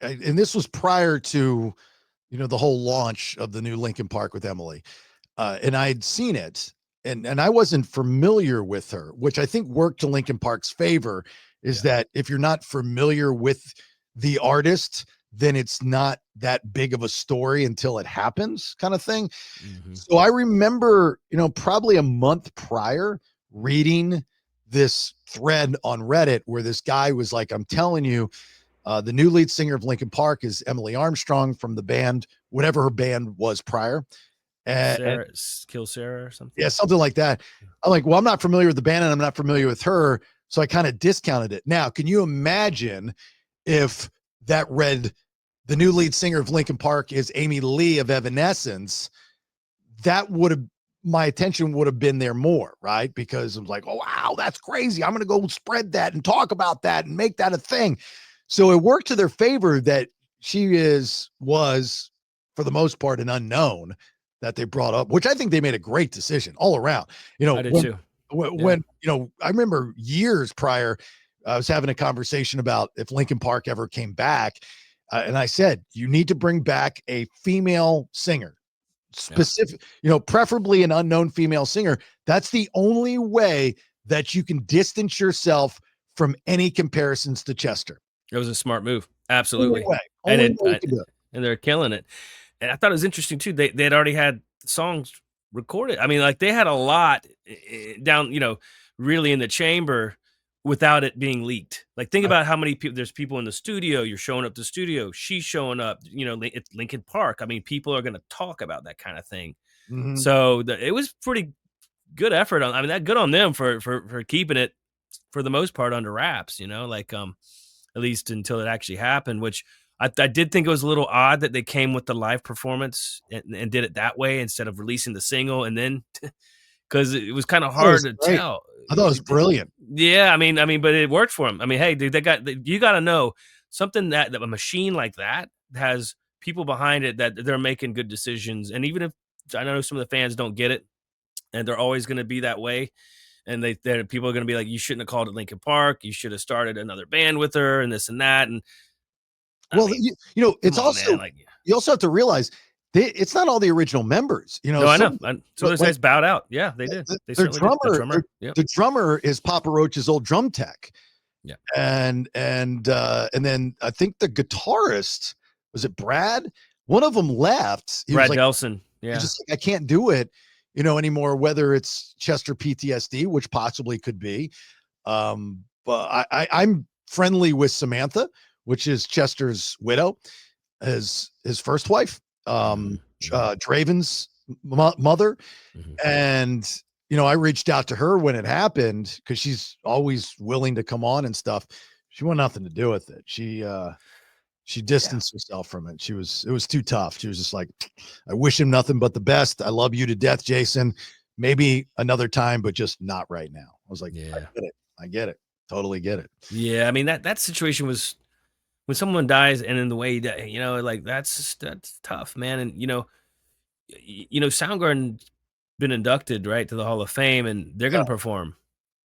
and this was prior to, the whole launch of the new Linkin Park with Emily. And I'd seen it. And I wasn't familiar with her, which I think worked to Linkin Park's favor, is that if you're not familiar with the artist, then it's not that big of a story until it happens, kind of thing. Mm-hmm. So I remember, probably a month prior, reading this thread on Reddit where this guy was like, I'm telling you, the new lead singer of Linkin Park is Emily Armstrong from the band, whatever her band was prior. Kill Sarah or something. Yeah, something like that. I'm like, well, I'm not familiar with the band and I'm not familiar with her. So I kind of discounted it. Now, can you imagine if that read the new lead singer of Linkin Park is Amy Lee of Evanescence? My attention would have been there more, right? Because I'm like, oh, wow, that's crazy. I'm going to go spread that and talk about that and make that a thing. So it worked to their favor that she was for the most part an unknown that they brought up, which I think they made a great decision all around. I did too. When I remember years prior, I was having a conversation about if Linkin Park ever came back, and I said, you need to bring back a female singer, specific, preferably an unknown female singer. That's the only way that you can distance yourself from any comparisons to Chester. It was a smart move. Absolutely. And they're killing it. And I thought it was interesting too. They had already had songs recorded. They had a lot down, really in the chamber without it being leaked. Like, think about how many people, there's people in the studio. You're showing up to the studio. She's showing up, it's Linkin Park. People are going to talk about that kind of thing. Mm-hmm. So it was pretty good effort good on them for keeping it for the most part under wraps, at least until it actually happened, which I did think it was a little odd that they came with the live performance and did it that way instead of releasing the single. And then, because it was kind of hard to tell. I thought it was brilliant. Yeah, but it worked for them. Hey, dude, you got to know something that a machine like that has people behind it that they're making good decisions. And even if I know some of the fans don't get it, and they're always going to be that way, and people are going to be like, you shouldn't have called it Lincoln Park. You should have started another band with her, and this and that. And I Well, mean, it's come on, also man, like, you also have to realize it's not all the original members. no, I know. Some of those guys bowed out. Yeah, they did. They their certainly did. The drummer. Yep. the drummer is Papa Roach's old drum tech. Yeah. And then I think the guitarist, was it Brad? One of them left. He Brad was like, Delson. Yeah. he's just like, I can't do it, anymore, whether it's Chester PTSD, which possibly could be. But I'm friendly with Samantha, which is Chester's widow, his first wife, Draven's mother. Mhm. And, I reached out to her when it happened because she's always willing to come on and stuff. She wanted nothing to do with it. She distanced herself from it. It was too tough. She was just like, I wish him nothing but the best. I love you to death, Jason. Maybe another time, but just not right now. I was like, Yeah. I get it. Totally get it. Yeah, I mean, that situation was when someone dies and in the way that, like, that's tough, man. And Soundgarden's been inducted, right, to the Hall of Fame, and they're gonna perform.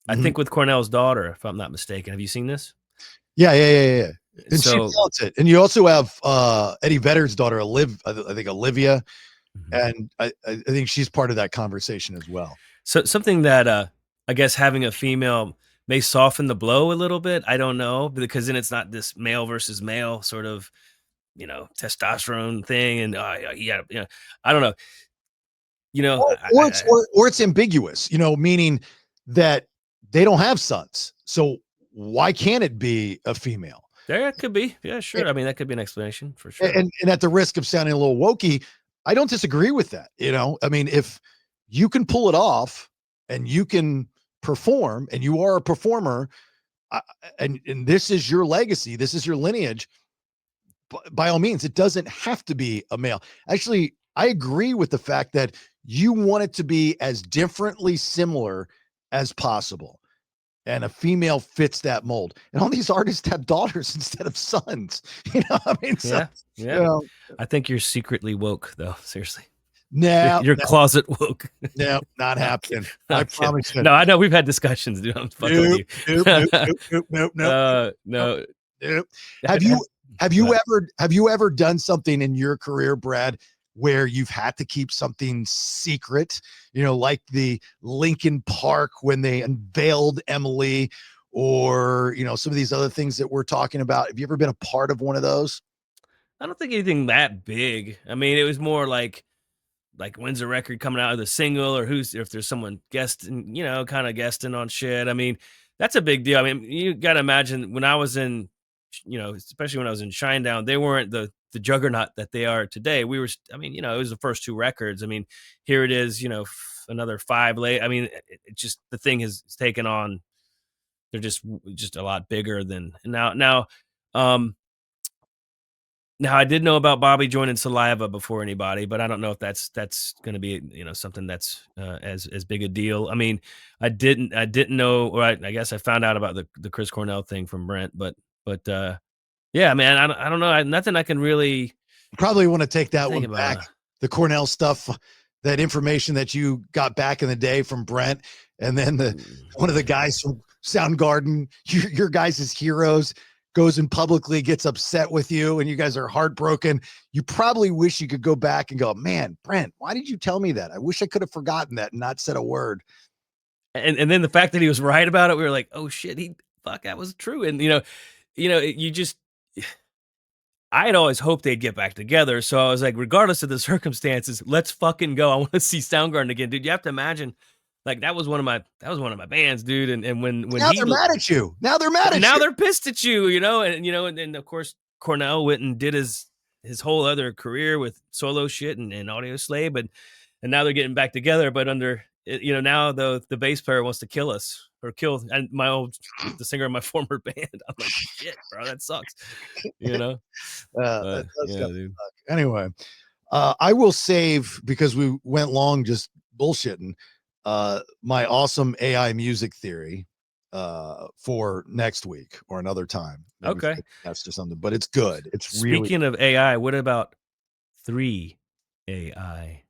I Mhm. think with Cornell's daughter, if I'm not mistaken. Have you seen this? Yeah. And she So wants it. And you also have Eddie Vedder's daughter, I think Olivia, Mhm. and I think she's part of that conversation as well. So something that I guess having a female may soften the blow a little bit. I don't know, because then it's not this male versus male sort of, testosterone thing, and I don't know. Or it's ambiguous, meaning that they don't have sons. So why can't it be a female? There could be, yeah, sure. I mean, that could be an explanation for sure. And at the risk of sounding a little wokey, I don't disagree with that. I mean, if you can pull it off and you can perform and you are a performer, and this is your legacy, this is your lineage, by all means, it doesn't have to be a male. Actually, I agree with the fact that you want it to be as differently similar as possible. And a female fits that mold. And all these artists have daughters instead of sons. I mean, yeah. I think you're secretly woke, though. Seriously. No, you're closet woke. No, not happening. I promise you. No, I know we've had discussions, dude. I'm fucking with you. No. Have you ever done something in your career, Brad, where you've had to keep something secret, like the Lincoln Park when they unveiled Emily, or, some of these other things that we're talking about? Have you ever been a part of one of those? I don't think anything that big. I mean, it was more like when's the record coming out, of the single, or if there's someone guesting, kind of guesting on shit. I mean, that's a big deal. I mean, you got to imagine when I was in, especially when I was in Shinedown, they weren't the juggernaut that they are today. We were, I mean, it was the first 2 records. I mean, here it is, another 5 late. I mean, it just, the thing has taken on, they're just a lot bigger than now. Now I did know about Bobby joining Saliva before anybody, but I don't know if that's going to be, something that's as big a deal. I mean, I didn't know, or I guess I found out about the Chris Cornell thing from Brent, but yeah, man, I don't know. Nothing I can really probably want to take that one about back. The Cornell stuff, that information that you got back in the day from Brent, and then one of the guys from Soundgarden, your guys' heroes, goes and publicly gets upset with you, and you guys are heartbroken. You probably wish you could go back and go, man, Brent, why did you tell me that? I wish I could have forgotten that and not said a word. And then the fact that he was right about it, we were like, oh shit, that was true. And you just, I had always hoped they'd get back together. So I was like, regardless of the circumstances, let's fucking go. I want to see Soundgarden again, dude. You have to imagine, like, that was one of my bands, dude. And when now they're mad at you. Now they're mad at you. Now they're pissed at you, and of course Cornell went and did his whole other career with solo shit and Audio Slave, and now they're getting back together, but under, now the bass player wants to kill us, or kill and the singer of my former band. I'm like, shit, bro, that sucks. That does suck. Anyway, I will save, because we went long just bullshitting, my awesome AI music theory for next week or another time. Okay, that's just something, but it's good. It's speaking of AI, what about 3 AI.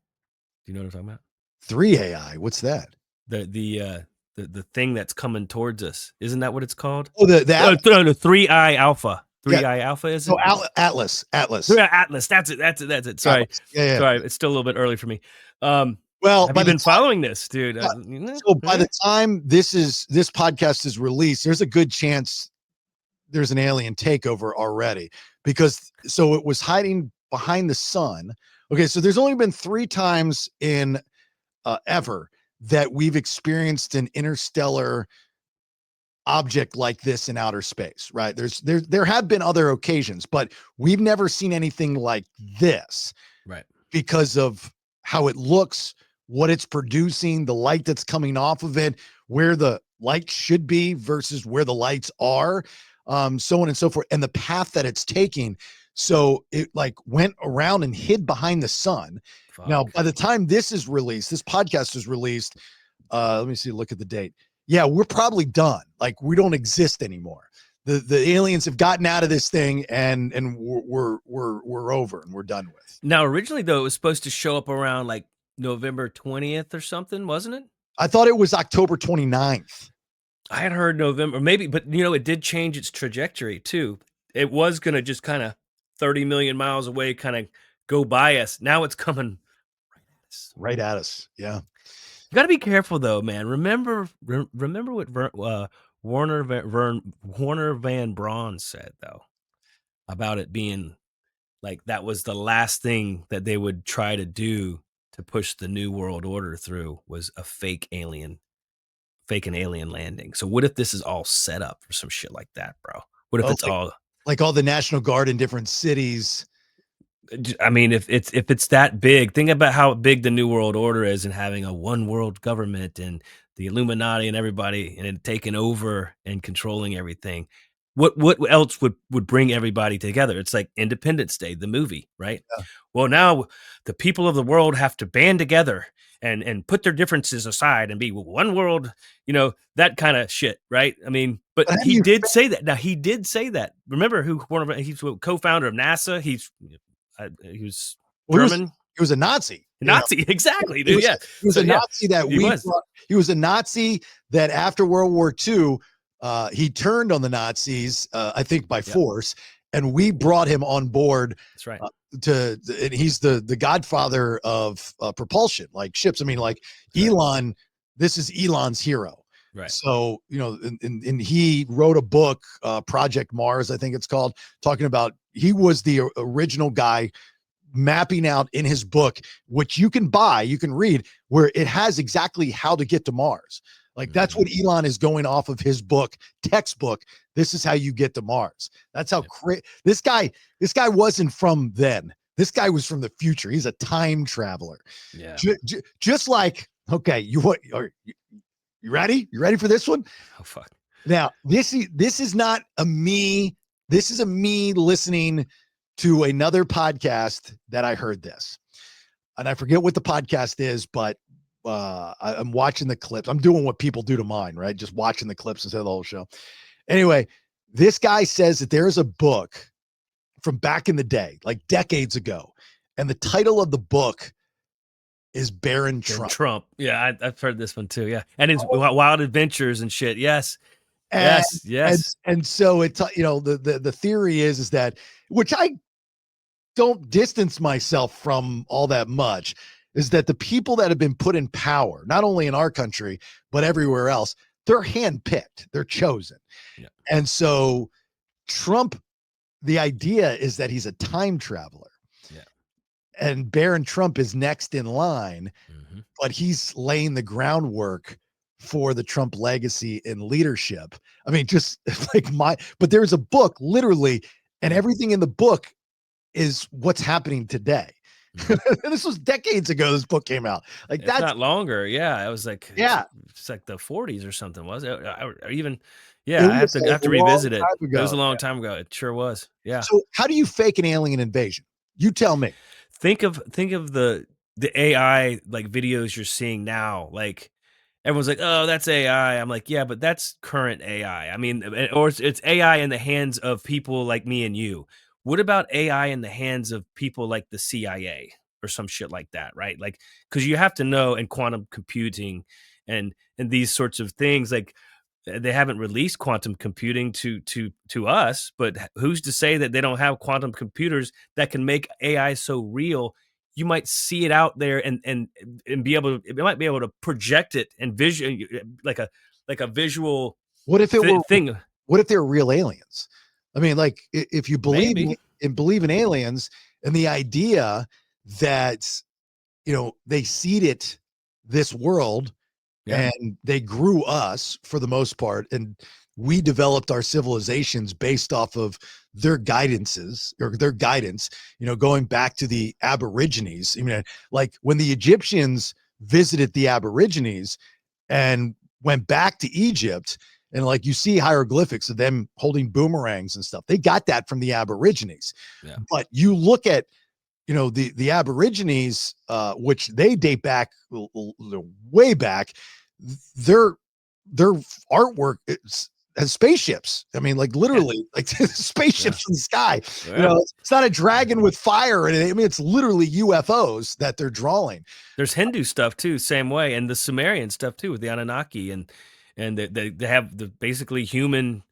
Do you know what I'm talking about? 3 AI. What's that? The thing that's coming towards us. Isn't that what it's called? Oh, the Atlas. No, the 3i Alpha. Yeah. 3i Alpha, is No, it? Atlas. Yeah, Atlas. That's it. Sorry. Atlas. Yeah. Sorry. It's still a little bit early for me. Well, Have by you the been following this, dude? time, so by the time this podcast is released, there's a good chance there's an alien takeover already, because so it was hiding behind the sun. Okay, so there's only been 3 times in ever that we've experienced an interstellar object like this in outer space, right? There have been other occasions, but we've never seen anything like this, right, because of how it looks, what it's producing, the light that's coming off of it, where the light should be versus where the lights are, so on and so forth, and the path that it's taking. So it like went around and hid behind the sun. Fuck. Now, by the time this is released, this podcast is released, let me see, look at the date. Yeah, we're probably done. Like, we don't exist anymore. The aliens have gotten out of this thing, and we're over and we're done with. Now, originally though, it was supposed to show up around like November 20th or something, wasn't it? I thought it was October 29th. I had heard November, maybe, but it did change its trajectory too. It was gonna just kind of 30 million miles away, kind of go by us. Now it's coming right at us. Yeah. You got to be careful though, man. Remember what Warner Van Braun said though about it being like that was the last thing that they would try to do to push the new world order through, was a fake an alien landing. So what if this is all set up for some shit like that, bro? What if it's all like all the National Guard in different cities? I mean, if it's that big, think about how big the New World Order is, and having a one world government and the Illuminati and everybody, and it taking over and controlling everything. What else would bring everybody together? It's like Independence Day, the movie, right? Yeah. Well, now the people of the world have to band together and put their differences aside and be one world, that kind of shit, right? I mean, but he did say that. Now, he did say that. Remember he's a co-founder of NASA. He was German. He was a Nazi. Nazi, exactly, dude. He was a Nazi that he was a Nazi that after World War II, he turned on the Nazis, I think by force, and we brought him on board. That's right. And he's the godfather of propulsion, like ships. I mean, like Elon. This is Elon's hero. Right. So, and he wrote a book, Project Mars, I think it's called, talking about, he was the original guy mapping out in his book, which you can buy, you can read, where it has exactly how to get to Mars. Like, that's what Elon is going off of his book, textbook. This is how you get to Mars. That's how this guy wasn't from then. This guy was from the future. He's a time traveler. Yeah. Just like, okay, you ready? You ready for this one? Oh, fuck. Now, this is not a me. This is a me listening to another podcast that I heard this. And I forget what the podcast is, but I'm watching the clips. I'm doing what people do to mine, right? Just watching the clips instead of the whole show. Anyway, this guy says that there's a book from back in the day, like decades ago. And the title of the book is Baron Trump. Yeah, I've heard this one too. Yeah, and his wild adventures and shit. Yes, yes. And so it's the theory is that, which I don't distance myself from all that much, is that the people that have been put in power, not only in our country but everywhere else, they're handpicked, they're chosen. Yeah. And so Trump, the idea is that he's a time traveler. And Baron Trump is next in line, but he's laying the groundwork for the Trump legacy in leadership. I mean, just like but there's a book literally, and everything in the book is what's happening today. This was decades ago. This book came out. Like, that's not longer. Yeah. It was like, it's like the 40s or something. Was it? Or even, I have to revisit it. It was a long time ago. It sure was. Yeah. So how do you fake an alien invasion? You tell me. Think of the AI like videos you're seeing now. Like, everyone's like, oh, that's AI. I'm like, yeah, but that's current AI. I mean, or it's AI in the hands of people like me and you. what about AI in the hands of people like the CIA or some shit like that, right? Like, because you have to know in quantum computing and these sorts of things, like they haven't released quantum computing to us, but who's to say that they don't have quantum computers that can make AI so real? You might see it out there and be able to, it might be able to project it and vision like a visual What if it were thing. what if they're real aliens? I mean, like if you believe Maybe. believe in aliens and the idea that they seeded this world Yeah. and they grew us for the most part, and we developed our civilizations based off of their guidances or their guidance, going back to the Aborigines. I mean, like when the Egyptians visited the Aborigines and went back to Egypt, and like you see hieroglyphics of them holding boomerangs and stuff. They got that from the Aborigines. Yeah. But you look at the Aborigines, which they date back way back. Their artwork has spaceships. I mean, like literally, like spaceships in the sky. Yeah. It's not a dragon with fire in it. I mean, it's literally UFOs that they're drawing. There's Hindu stuff too, same way, and the Sumerian stuff too with the Anunnaki, and they have the basically human,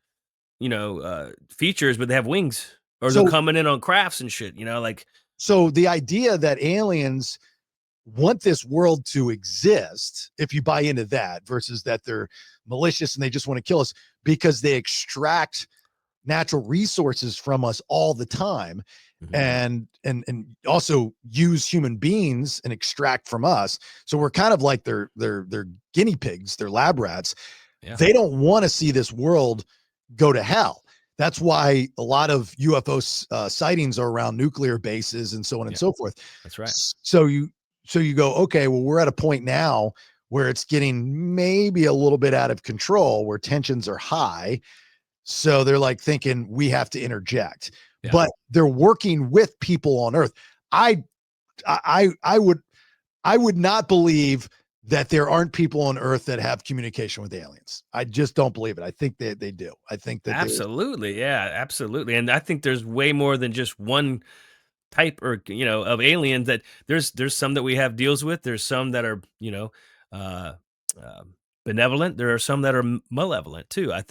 features, but they have wings, or they're So, coming in on crafts and shit. Like so the idea that aliens want this world to exist, if you buy into that, versus that they're malicious and they just want to kill us because they extract natural resources from us all the time, Mhm. and also use human beings and extract from us. So we're kind of like their guinea pigs, their lab rats. Yeah, They don't want to see this world go to hell. That's why a lot of UFO sightings are around nuclear bases and so on and yeah, so forth. that's right. So you go, okay, well, we're at a point now where it's getting maybe a little bit out of control, where tensions are high. So they're like thinking we have to interject, Yeah. but they're working with people on Earth. I I would not believe that there aren't people on Earth that have communication with aliens. I just don't believe it. I think they do. I think that they. Absolutely, yeah, absolutely, and I think there's way more than just one type or of aliens. That there's some that we have deals with. There's some that are uh, benevolent. There are some that are malevolent too. I'm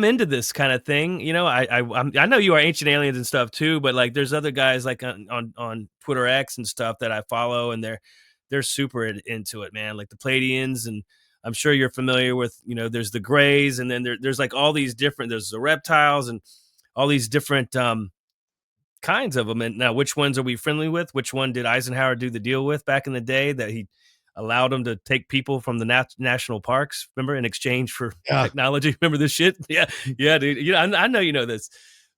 into this kind of thing. I know you are Ancient Aliens and stuff too, but like there's other guys like on Twitter X and stuff that I follow, and they're super into it, man. Like the Pleiadians, and I'm sure you're familiar with. There's the Greys, and then there's like all these different. There's the reptiles and all these different kinds of them. And now, which ones are we friendly with? Which one did Eisenhower do the deal with back in the day that he allowed them to take people from the national parks? Remember, in exchange for Yeah. technology. Remember this shit? Yeah, yeah, dude. I know you know this,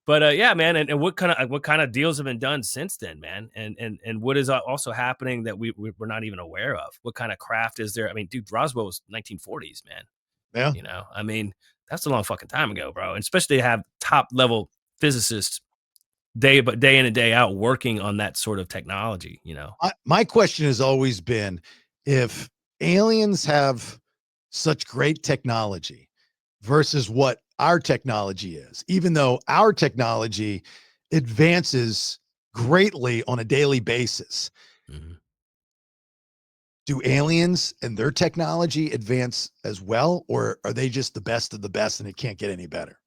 but yeah, man. And what kind of deals have been done since then, man? And what is also happening that we're not even aware of? What kind of craft is there? I mean, dude, Roswell was 1940s, man. Yeah. I mean, that's a long fucking time ago, bro. And especially to have top level physicists day in and day out working on that sort of technology. My question has always been, if aliens have such great technology versus what our technology is, even though our technology advances greatly on a daily basis, Mhm. do aliens and their technology advance as well, or are they just the best of the best and it can't get any better?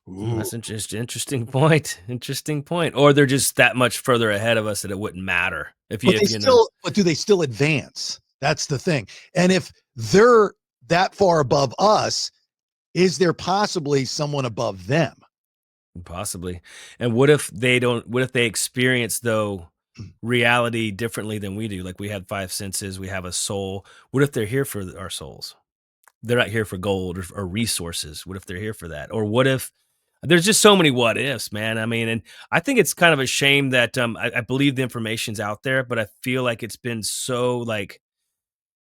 Ooh. That's interesting point. Interesting point. Or they're just that much further ahead of us that it wouldn't matter But do they still advance? That's the thing. And if they're that far above us, is there possibly someone above them? Possibly. And what if they don't? What if they experience though reality differently than we do? Like we have five senses, we have a soul. What if they're here for our souls? They're not here for gold or resources. What if they're here for that? Or what if there's just so many what ifs, man? I mean, and I think it's kind of a shame that I believe the information's out there, but I feel like it's been so like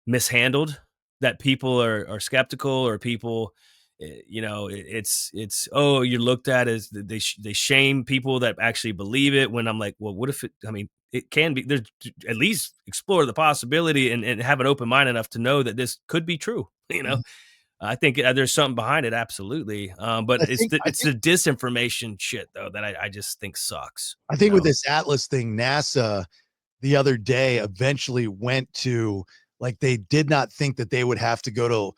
mishandled that people are skeptical, or people it's oh, you're looked at as they shame people that actually believe it, when I'm like, well, what if it, I mean, it can be, there's at least explore the possibility and have an open mind enough to know that this could be true. I think there's something behind it, absolutely. But I it's think the I it's think the disinformation shit though that I just think sucks. I You think with know? this Atlas thing, NASA the other day eventually went to like they did not think that they would have to go to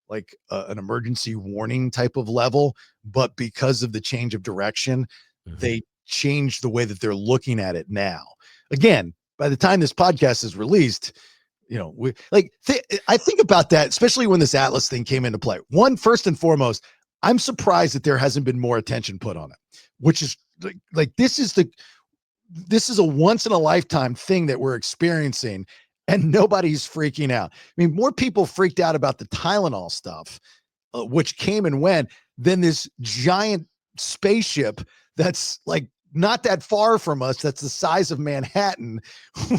like an emergency warning type of level, but because of the change of direction, Mhm. they changed the way that they're looking at it now. Again, by the time this podcast is released, we like I think about that, especially when this Atlas thing came into play. One, first and foremost, I'm surprised that there hasn't been more attention put on it, which is like this is a once in a lifetime thing that we're experiencing and nobody's freaking out. I mean, more people freaked out about the Tylenol stuff, which came and went, than this giant spaceship that's like not that far from us. That's the size of Manhattan,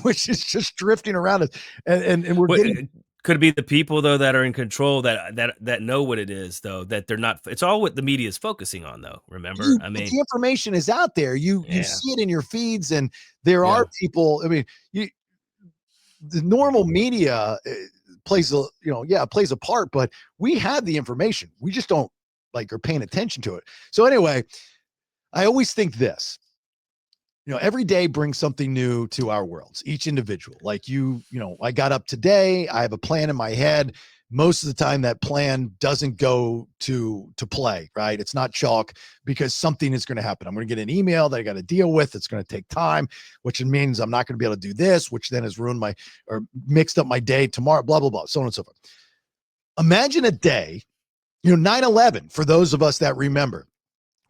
which is just drifting around us. And we're Well, getting could it be the people though that are in control that know what it is though, that they're not it's all what the media is focusing on though, remember? I but mean, the information is out there. You yeah, see it in your feeds, and there are yeah. people. I mean, the normal media plays a plays a part, but we have the information. We just don't like are paying attention to it. So anyway, I always think this. Every day brings something new to our worlds, each individual. Like I got up today, I have a plan in my head. Most of the time that plan doesn't go to play, right? It's not chalk because something is going to happen. I'm going to get an email that I got to deal with. It's going to take time, which means I'm not going to be able to do this, which then has ruined or mixed up my day tomorrow, blah, blah, blah, so on and so forth. Imagine a day, 9/11, for those of us that remember.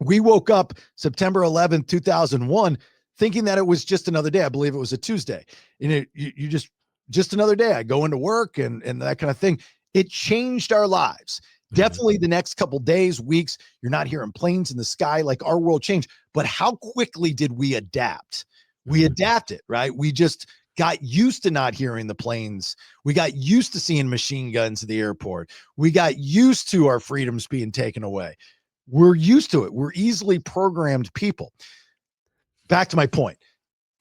We woke up September 11th, 2001, thinking that it was just another day. I believe it was a Tuesday. And you just another day. I go into work and that kind of thing. It changed our lives. Mhm. Definitely the next couple days, weeks, you're not hearing planes in the sky. Like our world changed. But how quickly did we adapt? We Mhm. adapted, right? We just got used to not hearing the planes. We got used to seeing machine guns at the airport. We got used to our freedoms being taken away. We're used to it. We're easily programmed people. Back to my point.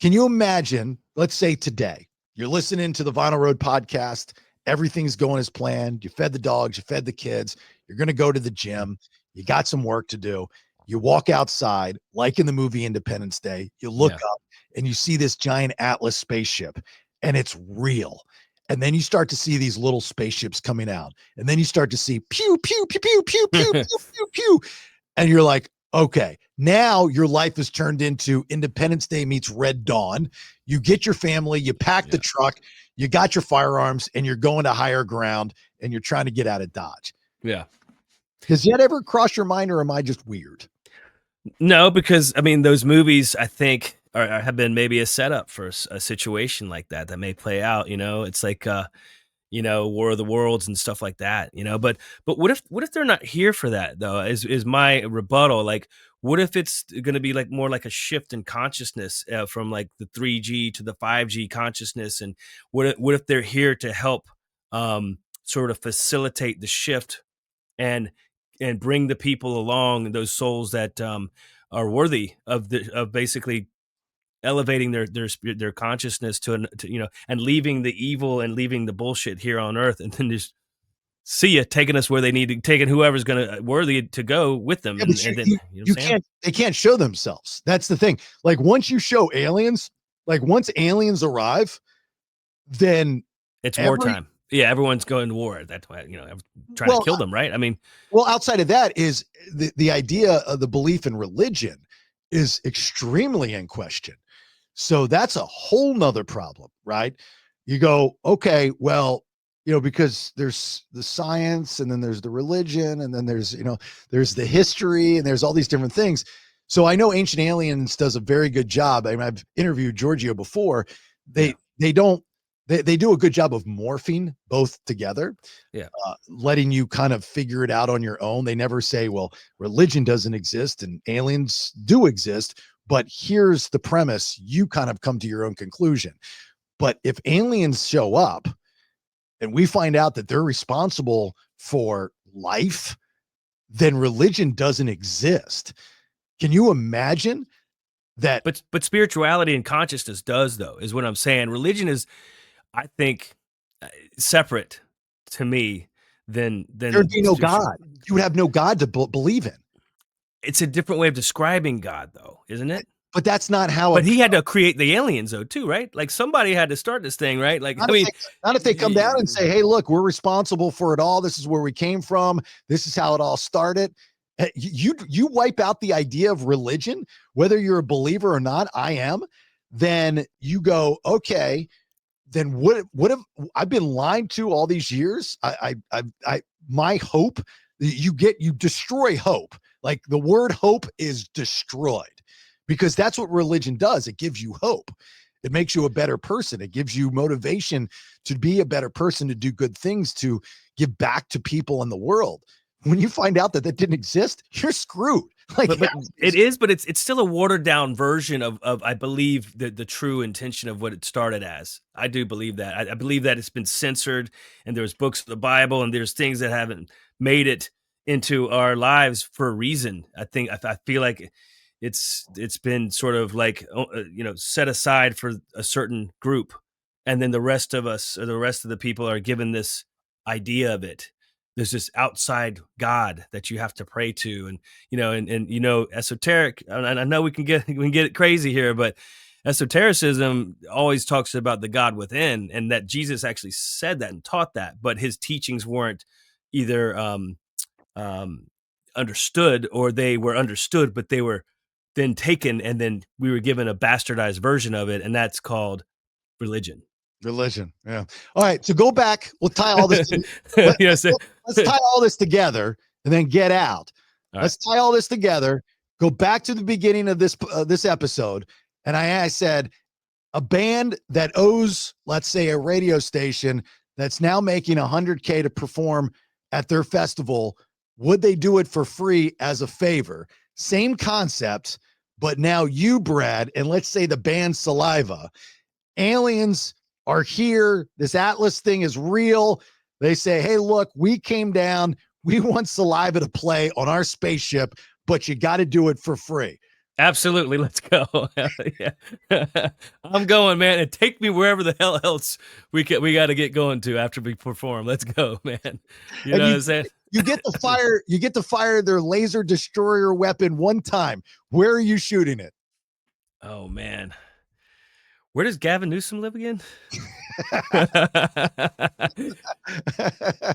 Can you imagine, let's say today, you're listening to the Vinyl Road podcast, everything's going as planned. You fed the dogs, you fed the kids, you're going to go to the gym, you got some work to do. You walk outside, like in the movie Independence Day, you look Yeah. up and you see this giant Atlas spaceship, and it's real. And then you start to see these little spaceships coming out. And then you start to see pew, pew, pew, pew, pew, pew, pew, pew, pew. And you're like, okay, now your life is turned into Independence Day meets Red Dawn. You get your family, you pack the Yeah. truck, you got your firearms, and you're going to higher ground and you're trying to get out of Dodge. Yeah. Has that ever crossed your mind, or am I just weird? No, because I mean, those movies, I think, have been maybe a setup for a situation like that may play out. It's like, War of the Worlds and stuff like that. But what if they're not here for that though? Is my rebuttal. Like, what if it's going to be like more like a shift in consciousness from like the 3G to the 5G consciousness, and what if they're here to help sort of facilitate the shift and bring the people along, those souls that are worthy of basically elevating their consciousness and leaving the evil and leaving the bullshit here on earth, and then just see you taking us where they need to, taking whoever's gonna worthy to go with them, Yeah, but and then what I'm you saying? can't, they can't show themselves. That's the thing. Like once you show aliens, like once aliens arrive, then It's every, wartime. Yeah, everyone's going to war. That's why trying to well, kill them, right? I mean, outside of that is the idea of the belief in religion is extremely in question. So that's a whole nother problem, right? You go, okay, well, because there's the science and then there's the religion and then there's the history and there's all these different things. So I know Ancient Aliens does a very good job. I mean, I've interviewed Giorgio before. yeah, They don't they do a good job of morphing both together, yeah. letting you kind of figure it out on your own. They never say, well, religion doesn't exist and aliens do exist, but here's the premise. You kind of come to your own conclusion. But if aliens show up and we find out that they're responsible for life, then religion doesn't exist. Can you imagine that? But spirituality and consciousness does, though, is what I'm saying. Religion is, I think, separate to me then there'd be no God. You would have no God to believe in. It's a different way of describing God, though, isn't it? But that's not how. But he had to create the aliens, though, too, right? Like somebody had to start this thing, right? Like, not if they come down and say, "Hey, look, we're responsible for it all. This is where we came from. This is how it all started." You wipe out the idea of religion, whether you're a believer or not. I am. Then you go, okay. Then what have I've been lied to all these years? My hope, you destroy hope. Like the word hope is destroyed, because that's what religion does. It gives you hope. It makes you a better person. It gives you motivation to be a better person, to do good things, to give back to people in the world. When you find out that didn't exist, you're screwed. Like, but it is, but it's still a watered down version of I believe the true intention of what it started as. I do believe that. I believe that it's been censored, and there's books of the Bible, and there's things that haven't made it into our lives for a reason. I feel like it's been sort of like set aside for a certain group, and then the rest of us, or the rest of the people, are given this idea of it. There's this outside God that you have to pray to, and esoteric. And I know we can get it crazy here, but esotericism always talks about the God within, and that Jesus actually said that and taught that, but his teachings weren't either understood, or they were understood, but they were then taken, and then we were given a bastardized version of it, and that's called religion. Yeah. All right. So go back. We'll tie all this. Let's tie all this together and then get out. Let's tie all this together. Go back to the beginning of this episode. And I said, a band that owes, let's say, a radio station that's now making $100K to perform at their festival, would they do it for free as a favor? Same concept, but now you, Brad, and let's say the band Saliva, aliens are here. This Atlas thing is real. They say, hey, look, we came down. We want Saliva to play on our spaceship, but you got to do it for free. Absolutely. Let's go. Yeah. I'm going, man. And take me wherever the hell else we got to get going to after we perform. Let's go, man. You know what I'm saying? You get to fire their laser destroyer weapon one time. Where are you shooting it? Oh, man. Where does Gavin Newsom live again?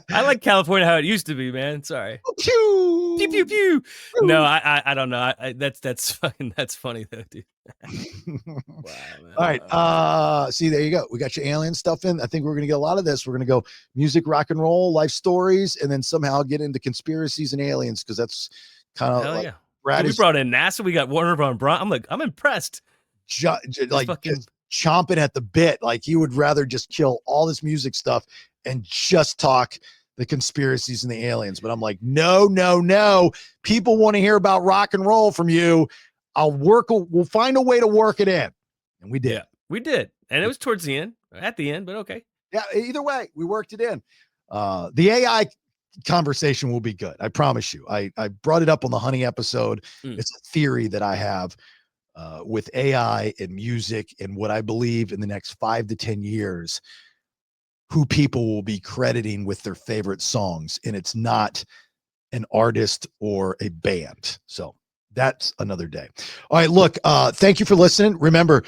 I like California how it used to be, man. Sorry. Pew pew pew pew. No, I don't know. That's funny though, dude. Wow, man. All right. See, there you go. We got your alien stuff in. I think we're gonna get a lot of this. We're gonna go music, rock and roll, life stories, and then somehow get into conspiracies and aliens, because that's kind of like, yeah. We brought in NASA. We got Warner von Braun. I'm impressed. Like chomping at the bit. Like he would rather just kill all this music stuff and just talk the conspiracies and the aliens. But I'm like, no. People want to hear about rock and roll from you. We'll find a way to work it in. And we did. Yeah, we did. And it was towards the end, at the end, but okay. Yeah. Either way, we worked it in. The AI conversation will be good. I promise you. I brought it up on the Honey episode. It's a theory that I have. With AI and music, and what I believe in the next 5 to 10 years, who people will be crediting with their favorite songs, and it's not an artist or a band. So that's another day. All right, look, thank you for listening. Remember,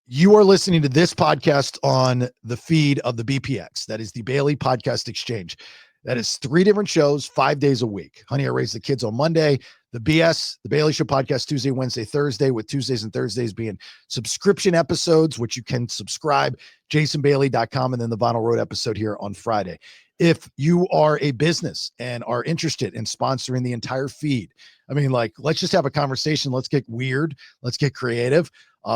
you are listening to this podcast on the feed of the BPX. That is the Bailey Podcast Exchange. That is 3 different shows, 5 days a week. Honey, I Raised the Kids on Monday. The BS, the Bailey Show podcast, Tuesday, Wednesday, Thursday, with Tuesdays and Thursdays being subscription episodes, which you can subscribe, jasonbailey.com, and then the Vinyl Road episode here on Friday. If you are a business and are interested in sponsoring the entire feed, I mean, like, let's just have a conversation. Let's get weird. Let's get creative.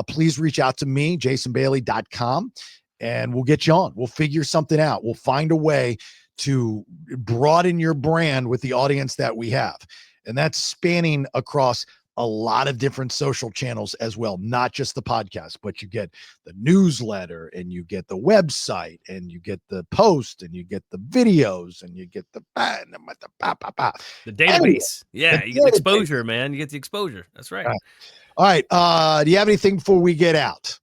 Please reach out to me, jasonbailey.com, and we'll get you on. We'll figure something out. We'll find a way to broaden your brand with the audience that we have. And that's spanning across a lot of different social channels as well, not just the podcast, but you get the newsletter, and you get the website, and you get the post, and you get the videos, and you get the database. Anyway, yeah, you get the exposure, man. You get the exposure. That's right. All right. Do you have anything before we get out?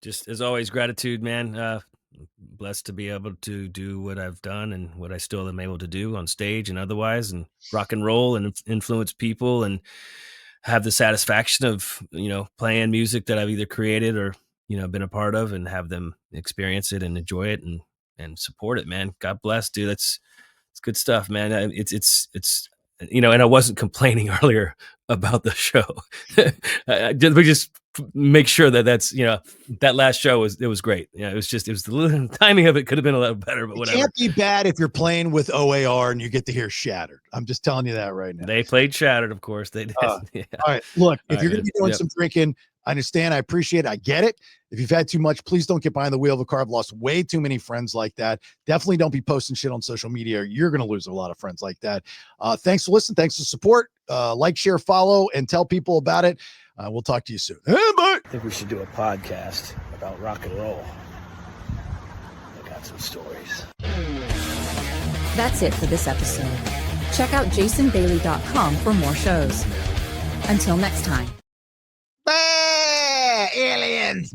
Just as always, gratitude, man. blessed to be able to do what I've done and what I still am able to do on stage and otherwise, and rock and roll and influence people and have the satisfaction of, playing music that I've either created or, been a part of, and have them experience it and enjoy it and support it, man. God bless, dude. It's good stuff, man. It's and I wasn't complaining earlier about the show. We just make sure that's that last show was great. Yeah, it was the timing of it could have been a little better, but whatever. It can't be bad if you're playing with OAR and you get to hear Shattered. I'm just telling you that right now. They played Shattered, of course. They did. Yeah. All right, look, if you're going to be doing some drinking, I understand. I appreciate it. I get it. If you've had too much, please don't get behind the wheel of a car. I've lost way too many friends like that. Definitely don't be posting shit on social media. You're going to lose a lot of friends like that. Thanks for listening. Thanks for support. Like, share, follow, and tell people about it. We'll talk to you soon. Bye. I think we should do a podcast about rock and roll. I got some stories. That's it for this episode. Check out jasonbailey.com for more shows. Until next time. Aliens.